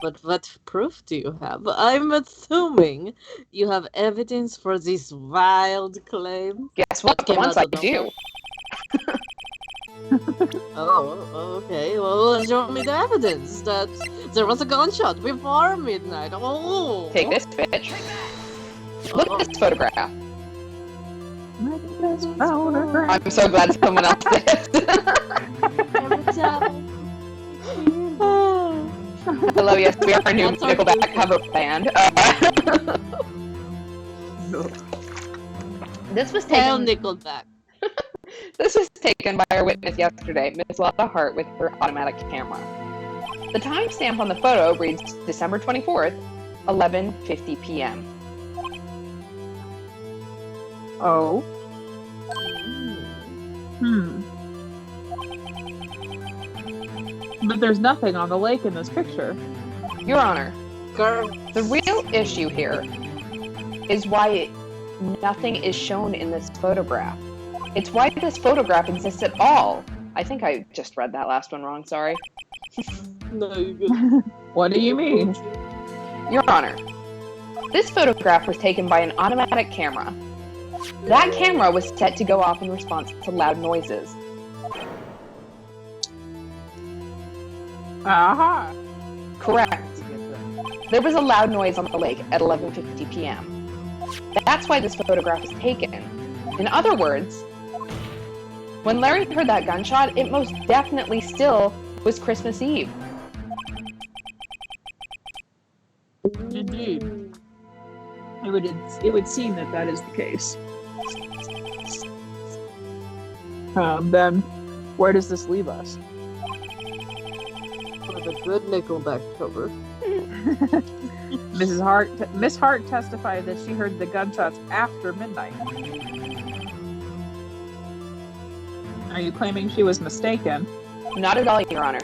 But what proof do you have? I'm assuming you have evidence for this wild claim. Guess what? The came ones out I of do. Oh, okay. Well, show me the evidence that there was a gunshot before midnight. Oh, Take this, bitch. Look at this photograph. I'm so glad someone else did. Every time. Hello, yes, we are a new Nickelback cover band. This was Tell taken. Nickelback. This was taken by our witness yesterday, Miss Lotta Hart, with her automatic camera. The timestamp on the photo reads December 24th, 11:50 p.m. Oh. But there's nothing on the lake in this picture. Your Honor, the real issue here is why nothing is shown in this photograph. It's why this photograph exists at all. I think I just read that last one wrong, sorry. No, you're good. What do you mean? Your Honor, this photograph was taken by an automatic camera. That camera was set to go off in response to loud noises. Aha! Correct. There was a loud noise on the lake at 11:50 p.m. That's why this photograph was taken. In other words, when Larry heard that gunshot, it most definitely still was Christmas Eve. Indeed. It would seem that is the case. Then, where does this leave us? With a good Nickelback cover. Miss Hart testified that she heard the gunshots after midnight. Are you claiming she was mistaken? Not at all, Your Honor.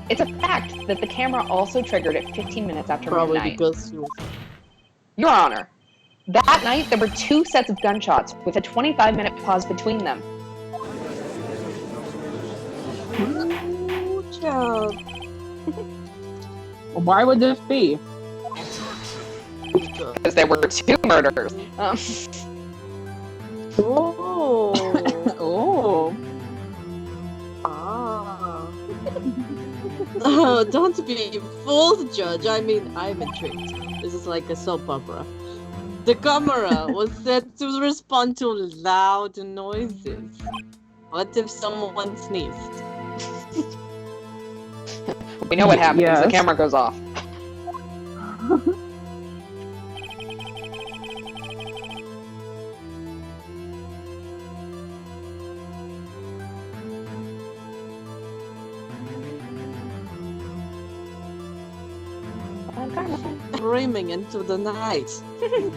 It's a fact that the camera also triggered at 15 minutes after Probably midnight. because she was... Your Honor, that night there were 2 sets of gunshots with a 25-minute pause between them. Good job. Well, why would this be? Because there were 2 murders. Oh. Oh. Ah. Oh, don't be fooled, Judge. I mean, I'm intrigued. This is like a soap opera. The camera was set to respond to loud noises. What if someone sneezed? We know what happens. Yes. The camera goes off. Screaming into the night. Did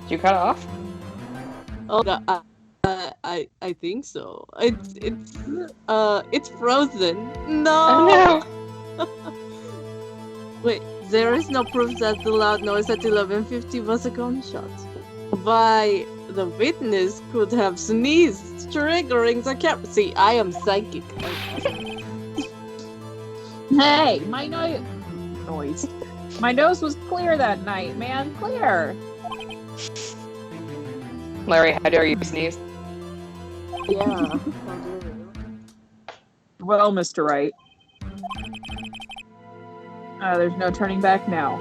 you cut off? Oh, I think so. It's frozen. No. Oh, Wait, there is no proof that the loud noise at 11:50 was a gunshot. Why, the witness could have sneezed, triggering the camera. See, I am psychic. Hey, my noise. My nose was clear that night, man. Clear. Larry, how dare you sneeze? Yeah. Well, Mr. Wright. There's no turning back now.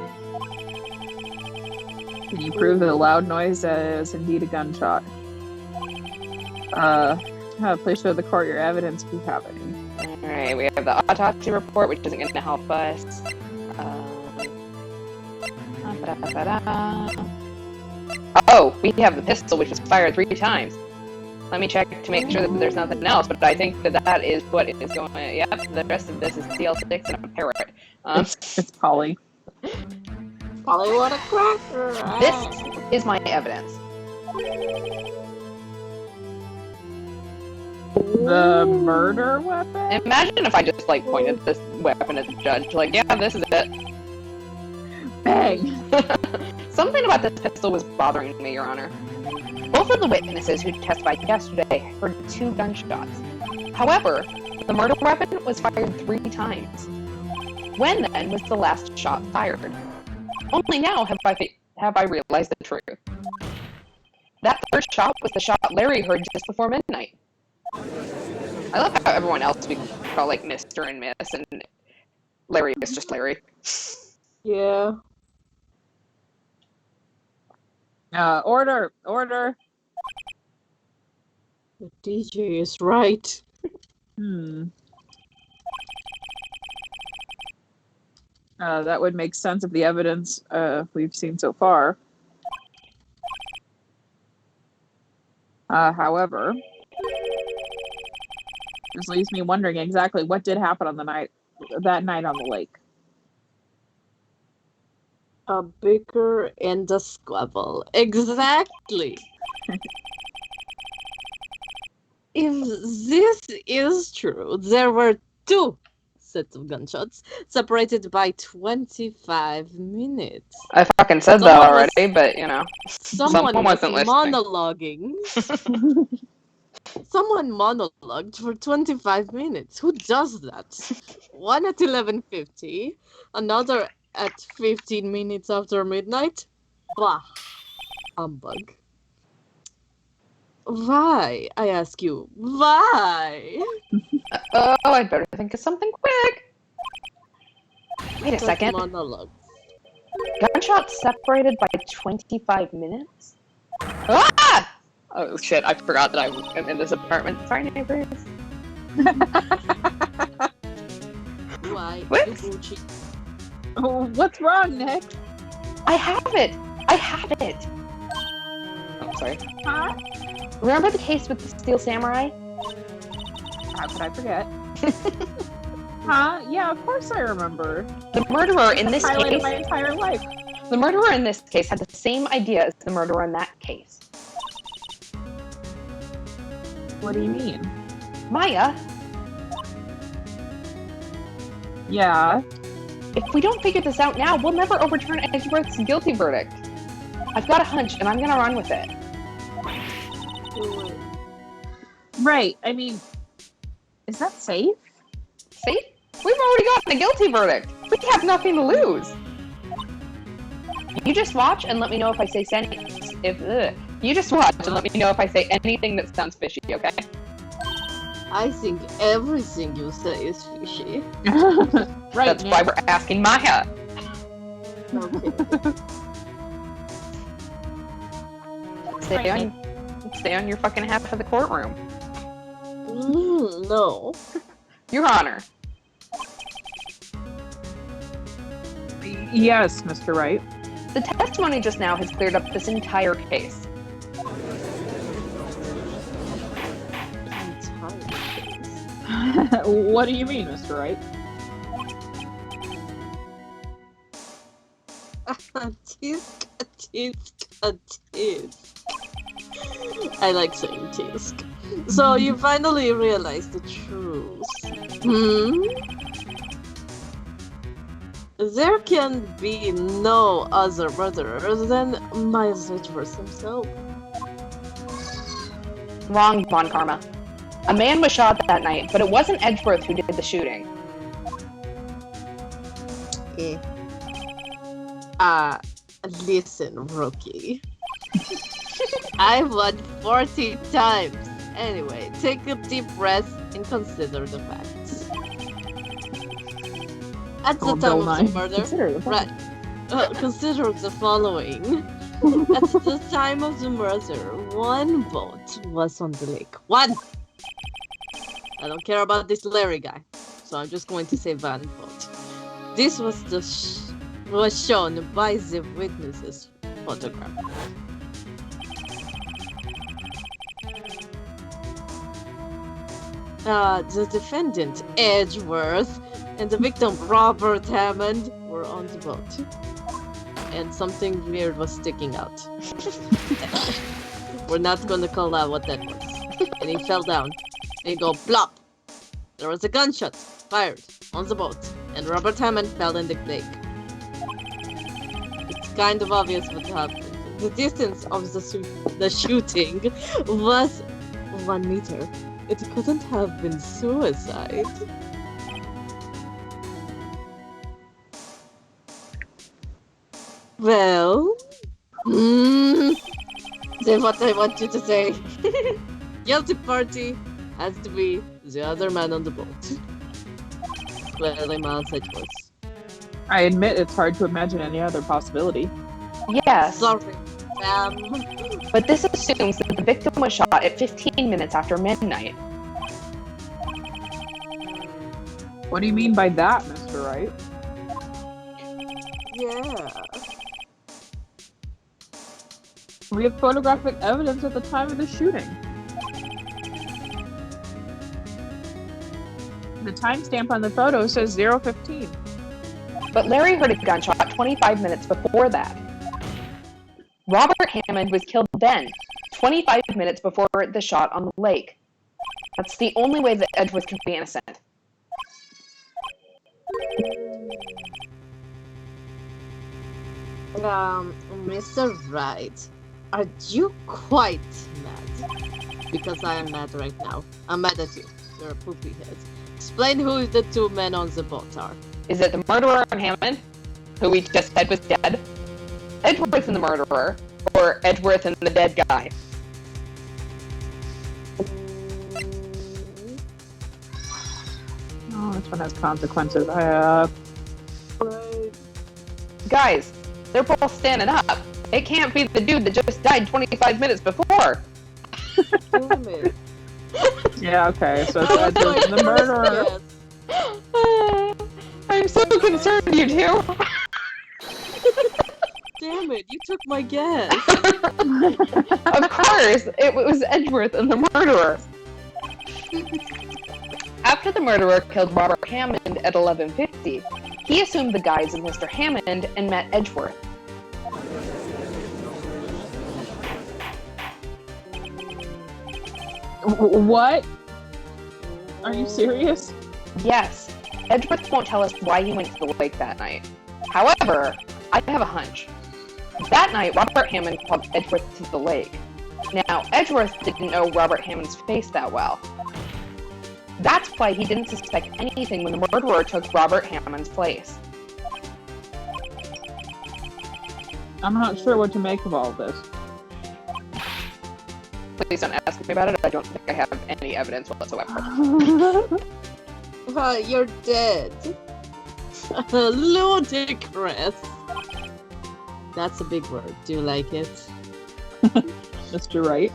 Can you prove that the loud noise is indeed a gunshot? Please show the court your evidence if you have any. Alright, we have the autopsy report, which isn't going to help us. Oh, we have the pistol, which was fired 3 times. Let me check to make sure that there's nothing else, but I think that is what is going on. Yep, the rest of this is CL6 and a parrot. It's Polly. Polly, what a cracker! This is my evidence. The murder weapon? Imagine if I just, pointed this weapon at the judge, yeah, this is it. Bang! Something about this pistol was bothering me, Your Honor. Both of the witnesses who testified yesterday heard 2 gunshots. However, the murder weapon was fired 3 times. When, then, was the last shot fired? Only now have I realized the truth. That first shot was the shot Larry heard just before midnight. I love how everyone else we call, Mr. and Miss, and Larry is just Larry. Yeah. Order! The DJ is right. That would make sense of the evidence we've seen so far. However, this leaves me wondering exactly what did happen on that night on the lake. A bicker and a squabble. Exactly. If this is true, there were two sets of gunshots separated by 25 minutes. I fucking said that Someone was already, but you know, someone was wasn't listening. monologuing. Someone monologued for 25 minutes. Who does that? One at 11:50, another at 15 minutes after midnight. Bah, humbug. Why? I ask you, why? Oh, I'd better think of something quick. Wait a That second. monologue. Gunshots separated by 25 minutes? Ah! Oh shit, I forgot that I'm in this apartment. Sorry, neighbors. Why? What? Gucci. Oh, what's wrong, Nick? I have it! I have it! Oh, sorry. Huh? Remember the case with the Steel Samurai? How could I forget? Huh? Yeah, of course I remember. The murderer in this Highlight of case... my entire life. The murderer in this case had the same idea as the murderer in that case. What do you mean? Maya, Yeah. if we don't figure this out now, we'll never overturn Edgeworth's guilty verdict. I've got a hunch, and I'm gonna run with it. Right. I mean, is that safe? See? We've already gotten a guilty verdict. We have nothing to lose. You just watch and let me know if I say You just watch and let me know if I say anything that sounds fishy, okay? I think everything you say is fishy. Right. That's why we're asking Maya. Okay. Stay on your fucking half of the courtroom. No. Your Honor. Yes, Mr. Wright. The testimony just now has cleared up this entire case. What do you mean, Mr. Wright? Tisk, tisk. I like saying tisk. So you finally realized the truth. There can be no other murderer than Miles Edgeworth himself. Wrong, Von Karma. A man was shot that night, but it wasn't Edgeworth who did the shooting. Listen, rookie. I've won 40 times. Anyway, take a deep breath and consider the facts. At the time of the murder, consider the following. At the time of the murder, one boat was on the lake. One! I don't care about this Larry guy, so I'm just going to say one boat. This was was shown by the witness's photograph. The defendant, Edgeworth, and the victim, Robert Hammond, were on the boat. And something weird was sticking out. We're not gonna call out what that was. And he fell down. And he go plop. There was a gunshot fired on the boat, and Robert Hammond fell in the lake. It's kind of obvious what happened. The distance of the shooting was 1 meter. It couldn't have been suicide. Well, say what I want you to say. Guilty party has to be the other man on the boat. Clearly, Miles Edgeworth. I admit it's hard to imagine any other possibility. Yes, Sorry, but this assumes that the victim was shot at 15 minutes after midnight. What do you mean by that, Mr. Wright? Yeah. We have photographic evidence at the time of the shooting. The timestamp on the photo says 0:15. But Larry heard a gunshot 25 minutes before that. Robert Hammond was killed then, 25 minutes before the shot on the lake. That's the only way that Edgeworth can be innocent. Mr. Wright, are you quite mad? Because I am mad right now. I'm mad at you. You're a poopy head. Explain who the two men on the boat are. Is it the murderer and Hammond, who we just said was dead? Edgeworth and the murderer, or Edgeworth and the dead guy? Oh, this one has consequences. Guys, they're both standing up. It can't be the dude that just died 25 minutes before. Damn it. Yeah, okay, so it's Edgeworth and the murderer. I'm so concerned, you two. Damn it, you took my guess. Of course, it was Edgeworth and the murderer. After the murderer killed Robert Hammond at 11:50, he assumed the guise of Mr. Hammond and met Edgeworth. What? Are you serious? Yes, Edgeworth won't tell us why he went to the lake that night. However, I have a hunch. That night, Robert Hammond called Edgeworth to the lake. Now, Edgeworth didn't know Robert Hammond's face that well. That's why he didn't suspect anything when the murderer took Robert Hammond's place. I'm not sure what to make of all this. Please don't ask me about it. I don't think I have any evidence whatsoever. You're dead. Ludicrous. That's a big word. Do you like it? Mr. Wright.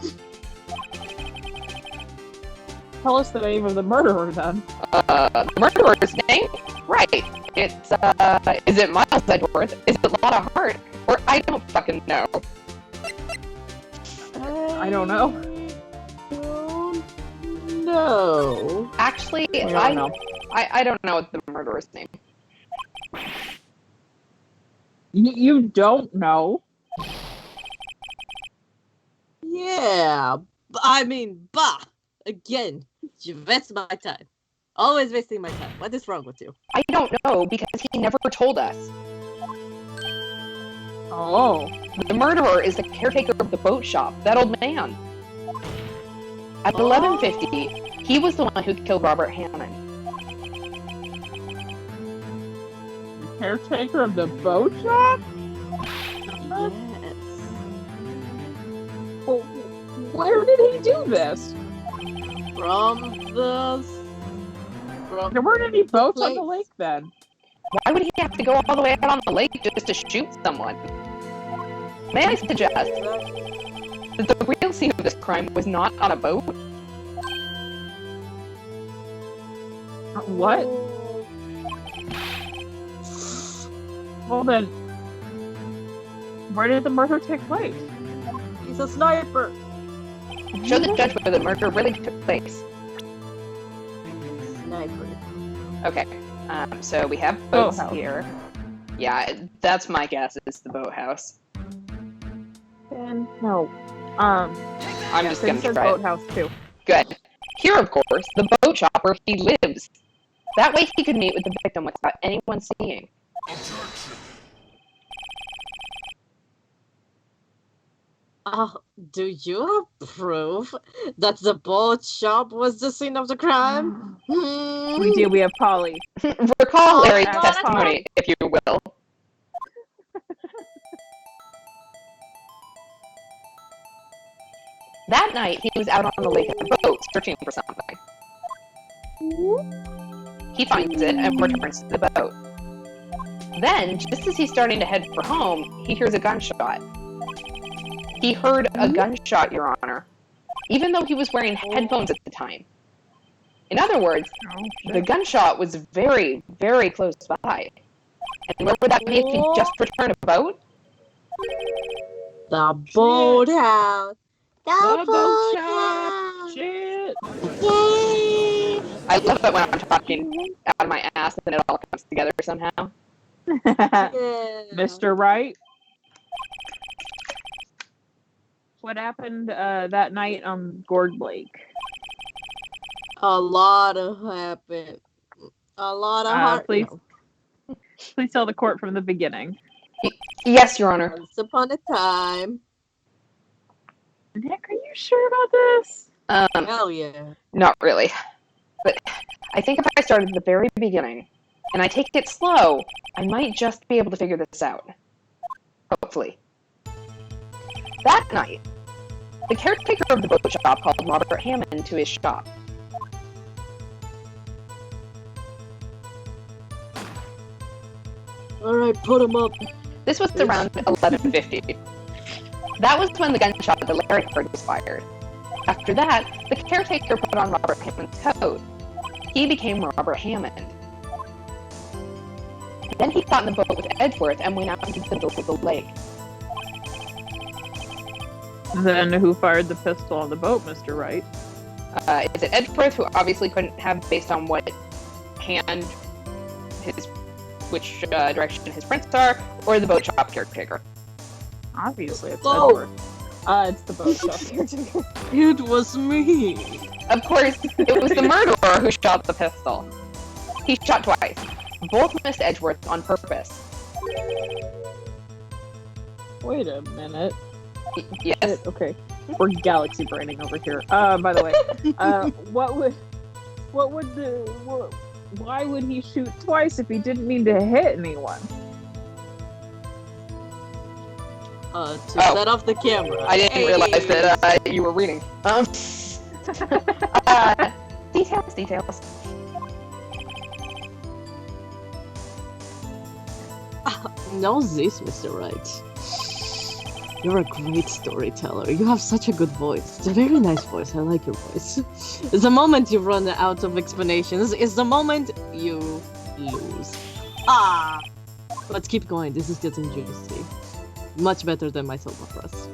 Tell us the name of the murderer, then. The murderer's name? Right. It's, is it Miles Edgeworth? Is it Lotta Hart? Or I don't fucking know. I don't know. No. Actually, I don't know the murderer's name. You don't know? Yeah. I mean, bah! Again, you waste my time. Always wasting my time. What is wrong with you? I don't know because he never told us. Oh. The murderer is the caretaker of the boat shop, that old man. At 11:50, he was the one who killed Robert Hammond. The caretaker of the boat shop? Yes. Well, where did he do this? There weren't any boats on the lake then. Why would he have to go all the way out on the lake just to shoot someone? May I suggest that the real scene of this crime was not on a boat? What? Well then, where did the murder take place? He's a sniper. Show the judge where the murder really took place. Sniper. Okay, so we have boats here. Yeah, that's my guess, is the boathouse. Ben, no. I'm just gonna try it. Boathouse too. Good. Here, of course, the boat shop where he lives. That way he could meet with the victim without anyone seeing. Do you have proof that the boat shop was the scene of the crime? We do, we have Polly. Recall Larry's testimony, if you will. That night, he was out on the lake in a boat, searching for something. He finds it and returns to the boat. Then, just as he's starting to head for home, he hears a gunshot. He heard a gunshot, Your Honor, even though he was wearing headphones at the time. In other words, the gunshot was very, very close by. And where would that be if he just returned a boat? The boathouse. The boathouse. Shit. Yay! I love it when I'm talking out of my ass and it all comes together somehow. Mr. Wright? What happened that night on Gourd Lake? A lot of happened. A lot of heart. Please, No. please tell the court from the beginning. Yes, Your Honor. Once upon a time. Nick, are you sure about this? Hell yeah. Not really. But I think if I started at the very beginning, and I take it slow, I might just be able to figure this out. Hopefully. That night, the caretaker of the boat shop called Robert Hammond to his shop. Alright, put him up. This was around 11:50. That was when the gunshot that Larry heard was fired. After that, the caretaker put on Robert Hammond's coat. He became Robert Hammond. Then he got in the boat with Edgeworth and went out into the middle of the lake. Then who fired the pistol on the boat, Mr. Wright? Is it Edgeworth, who obviously couldn't have based on what hand which direction his prints are, or the boat shop caretaker? Obviously, it's Whoa. Edgeworth. It's the boat shop caretaker. It was me. Of course, it was the murderer who shot the pistol. He shot twice. Both missed Edgeworth on purpose. Wait a minute. Yes. Okay. We're galaxy braining over here. By the way, why would he shoot twice if he didn't mean to hit anyone? To set off the camera. I didn't realize that you were reading. Details. Know this, Mr. Wright. You're a great storyteller. You have such a good voice. It's a very nice voice. I like your voice. It's the moment you run out of explanations. It's the moment you lose. Let's keep going. This is getting juicy. Much better than my soap operas.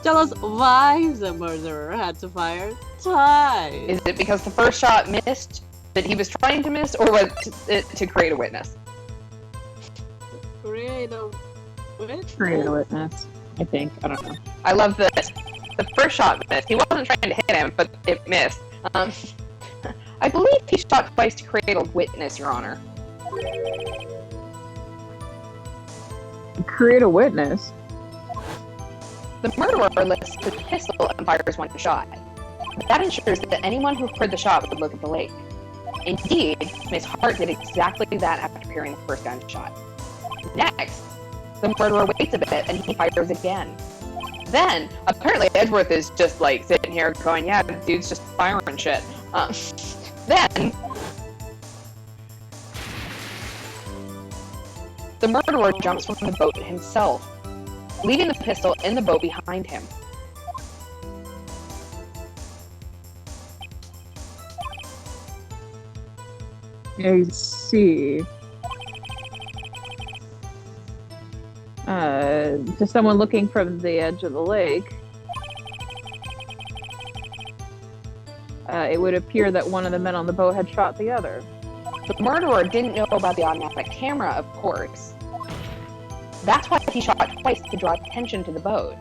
Tell us why the murderer had to fire twice. Is it because the first shot missed, that he was trying to miss, or was it to create a witness? Create a witness? Create a witness, I think. I don't know. I love that the first shot missed. He wasn't trying to hit him, but it missed. I believe he shot twice to create a witness, Your Honor. Create a witness? The murderer lifts the pistol and fires one shot. That ensures that anyone who heard the shot would look at the lake. Indeed, Miss Hart did exactly that after hearing the first gunshot. Next, the murderer waits a bit and he fires again. Then, apparently Edgeworth is just like sitting here going, yeah, dude's just firing shit. Then, the murderer jumps from the boat himself, leaving the pistol in the boat behind him. I see. To someone looking from the edge of the lake, it would appear that one of the men on the boat had shot the other. The murderer didn't know about the automatic camera, of course. That's why he shot twice, to draw attention to the boat.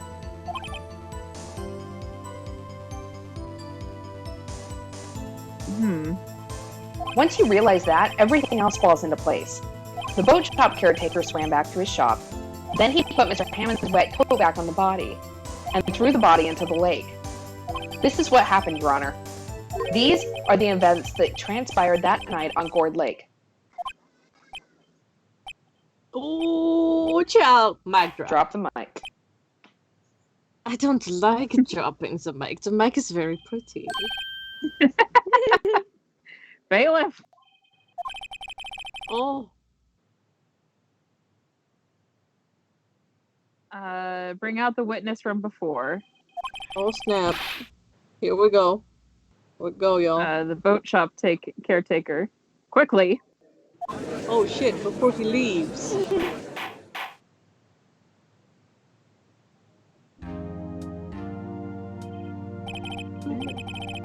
Once you realize that, everything else falls into place. The boat shop caretaker swam back to his shop. Then he put Mr. Hammond's wet coat back on the body, and threw the body into the lake. This is what happened, Your Honor. These are the events that transpired that night on Gourd Lake. Ooh, child. Mic drop. Drop the mic. I don't like dropping the mic. The mic is very pretty. Bailiff! Oh. Bring out the witness from before. Oh, snap. Here we go. We go, y'all. The boat shop caretaker. Quickly! Oh, shit, before he leaves.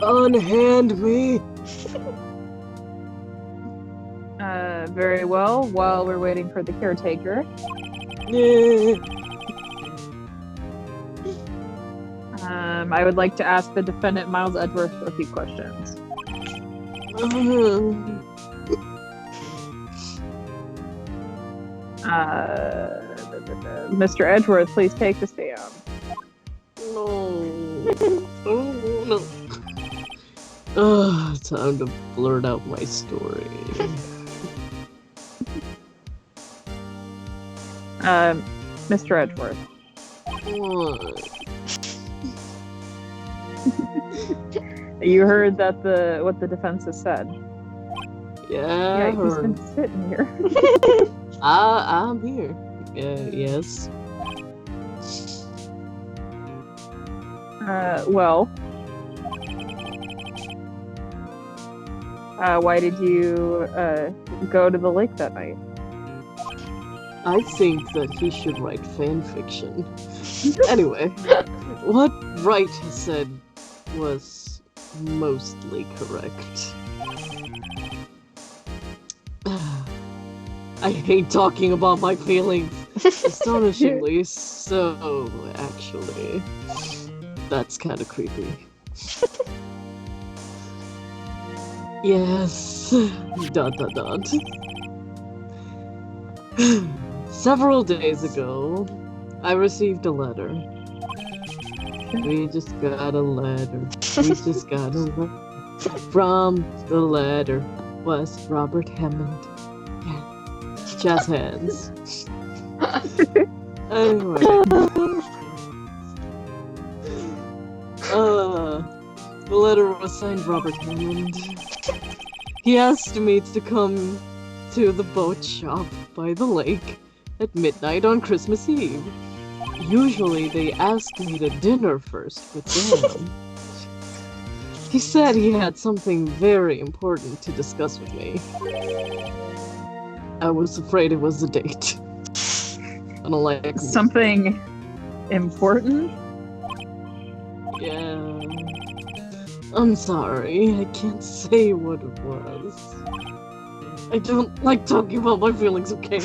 Uh, Unhand me. Very well. While we're waiting for the caretaker, I would like to ask the defendant, Miles Edgeworth, a few questions. Mr. Edgeworth, please take the stand. No. Time to blurt out my story. Mr. Edgeworth. What? You heard that what the defense has said. Yeah, He's been sitting here. I'm here. Yes. Well, why did you go to the lake that night? I think that he should write fan fiction. Anyway, what Wright has said was mostly correct. I hate talking about my feelings. Astonishingly so, actually. That's kind of creepy. Yes. ... Several days ago, I received a letter. We just got a letter. From the letter was Robert Hammond. Yeah. Jazz hands. Anyway. The letter was signed Robert Hammond. He asked me to come to the boat shop by the lake at midnight on Christmas Eve. Usually they ask me to dinner first with Dan. He said he had something very important to discuss with me. I was afraid it was a date. I don't like something important? Yeah. I'm sorry, I can't say what it was. I don't like talking about my feelings, okay?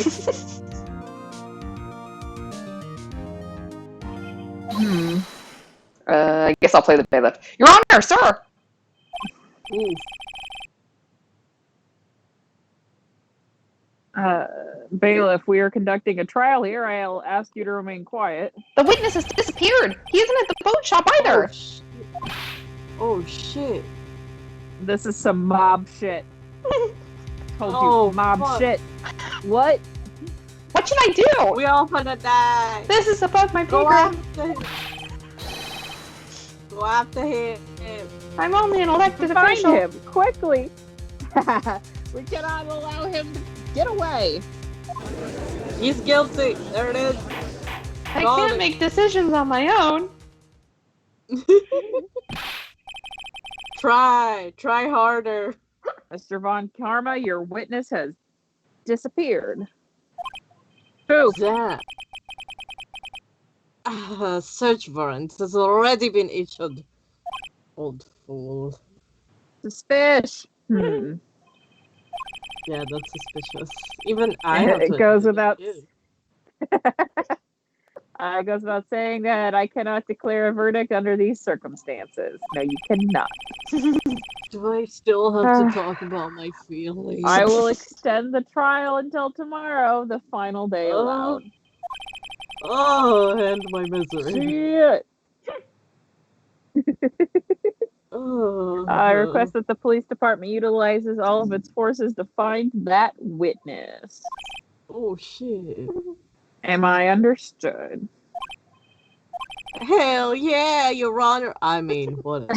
I guess I'll play the bailiff. Your Honor, sir! Ooh. Bailiff, we are conducting a trial here. I'll ask you to remain quiet. The witness has disappeared! He isn't at the boat shop either! Oh shit. This is some mob shit. Told Oh, you, mob fuck. shit. What? What should I do? We all gonna die! This is above my Go pay after him! Go after him! I'm only an elected Find official. him, quickly! We cannot allow him to get away. He's guilty! There it is! I Got can't it. make decisions on my own. Try harder. Mr. Von Karma, your witness has disappeared. Who? That. Search warrant has already been issued. Old fool. Suspicious. Yeah, that's suspicious. Even I have It to goes admit without. it is. It goes without saying that I cannot declare a verdict under these circumstances. No, you cannot. Do I still have to talk about my feelings? I will extend the trial until tomorrow, the final day allowed. Oh, and my misery. Shit. Oh, I request that the police department utilizes all of its forces to find that witness. Oh shit. Am I understood? Hell yeah, Your Honor. I mean, whatever.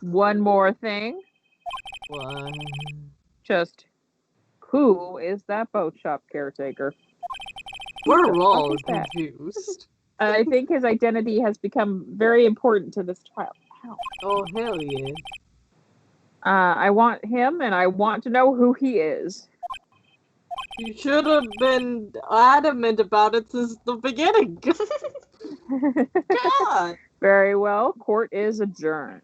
One more thing. What? Just who is that boat shop caretaker? We're all fuck is that? confused. I think his identity has become very important to this trial. Ow. Oh, hell yeah. I want him, and I want to know who he is. You should have been adamant about it since the beginning. God. Very well. Court is adjourned.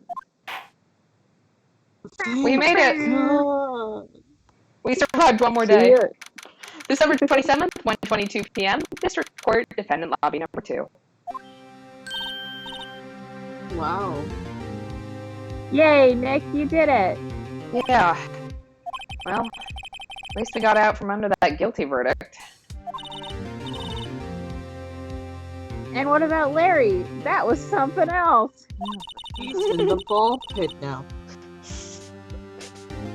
We made it. God. We survived one more See day. ya. December 27th, 1:22 p.m. District Court, Defendant Lobby number 2. Wow. Yay, Nick, you did it. Yeah. Well, at least we got out from under that guilty verdict. And what about Larry? That was something else. He's in the ball pit now.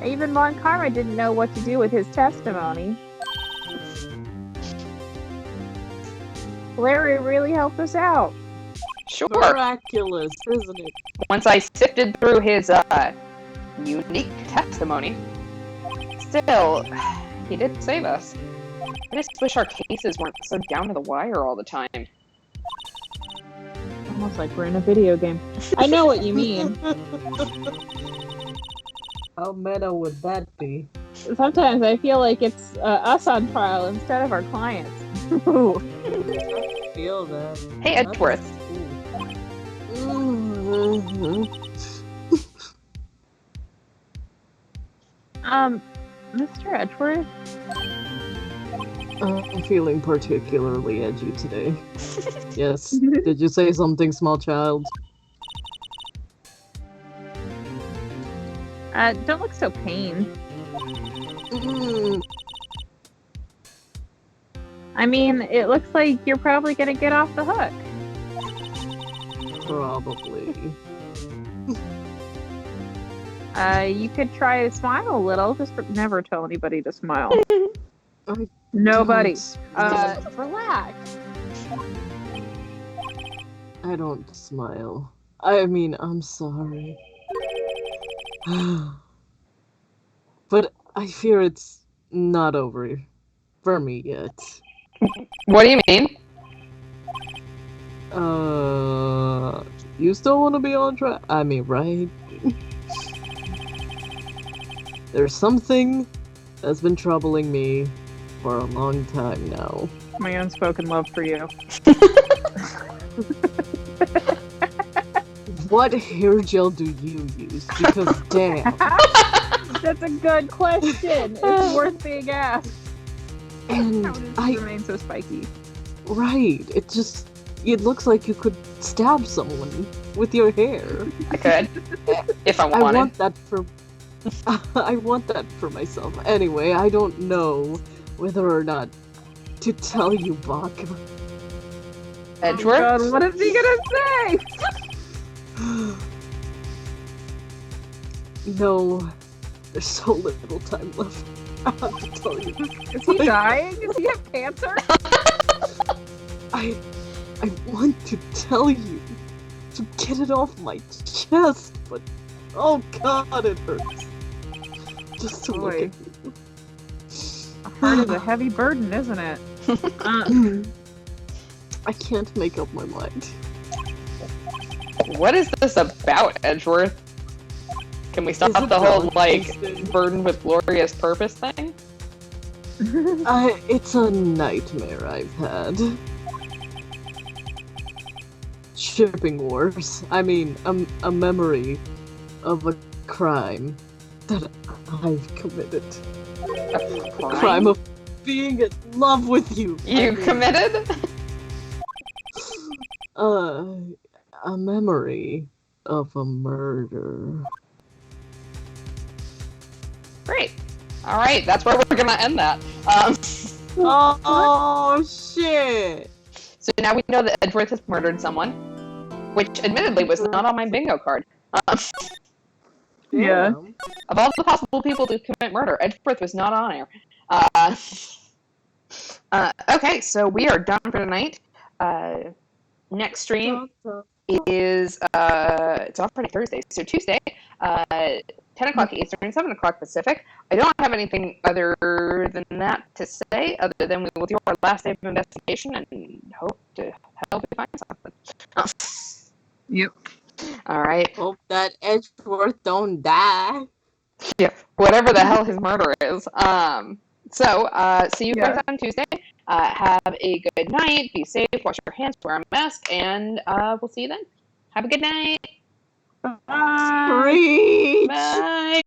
Even Von Karma didn't know what to do with his testimony. Larry really helped us out. Sure. Miraculous, isn't it? Once I sifted through his unique testimony, still, he did save us. I just wish our cases weren't so down to the wire all the time. Almost like we're in a video game. I know what you mean. How meta would that be? Sometimes I feel like it's us on trial instead of our clients. I feel that. Hey, Edgeworth. Mr. Edgeworth? I'm feeling particularly edgy today. Yes. Did you say something, small child? Don't look so pained. I mean, it looks like you're probably gonna get off the hook. Probably. You could try to smile a little. Just never tell anybody to smile. I Nobody. don't- Relax. I don't smile. I mean, I'm sorry. But I fear it's not over for me yet. What do you mean? You still want to be on track? I mean, right? There's something that's been troubling me for a long time now. My unspoken love for you. What hair gel do you use? Because damn. That's a good question. It's worth being asked. And How does it remain so spiky? Right. It looks like you could stab someone with your hair. I could, if I I wanted. want that for I want that for myself. Anyway, I don't know whether or not to tell you, Bach. Edgeworth? Oh God, what is he gonna say? No, there's so little time left. I have to tell you. Is he dying? Does he have cancer? I want to tell you to get it off my chest, but oh God, it hurts. Just to look Boy. at you. A heart is a heavy burden, isn't it? I can't make up my mind. What is this about, Edgeworth? Can we stop the whole, burdened with glorious purpose thing? It's a nightmare I've had. Shipping wars. I mean, a memory of a crime that I've committed. A Crime of being in love with you. You committed? A memory of a murder. Great. Alright, that's where we're gonna end that. Oh shit! So now we know that Edgeworth has murdered someone, which admittedly was not on my bingo card. Yeah. Of all the possible people to commit murder, Edgeworth was not on there. Okay, so we are done for tonight. Next stream is it's already Thursday, so Tuesday, 10 o'clock Eastern, 7 o'clock Pacific. I don't have anything other than that to say, other than we will do our last day of investigation and hope to help you find something. Yep. All right. Hope that Edgeworth don't die. Yeah, whatever the hell his murder is. See you guys on Tuesday. Have a good night. Be safe. Wash your hands. Wear a mask, and we'll see you then. Have a good night. Bye. 3,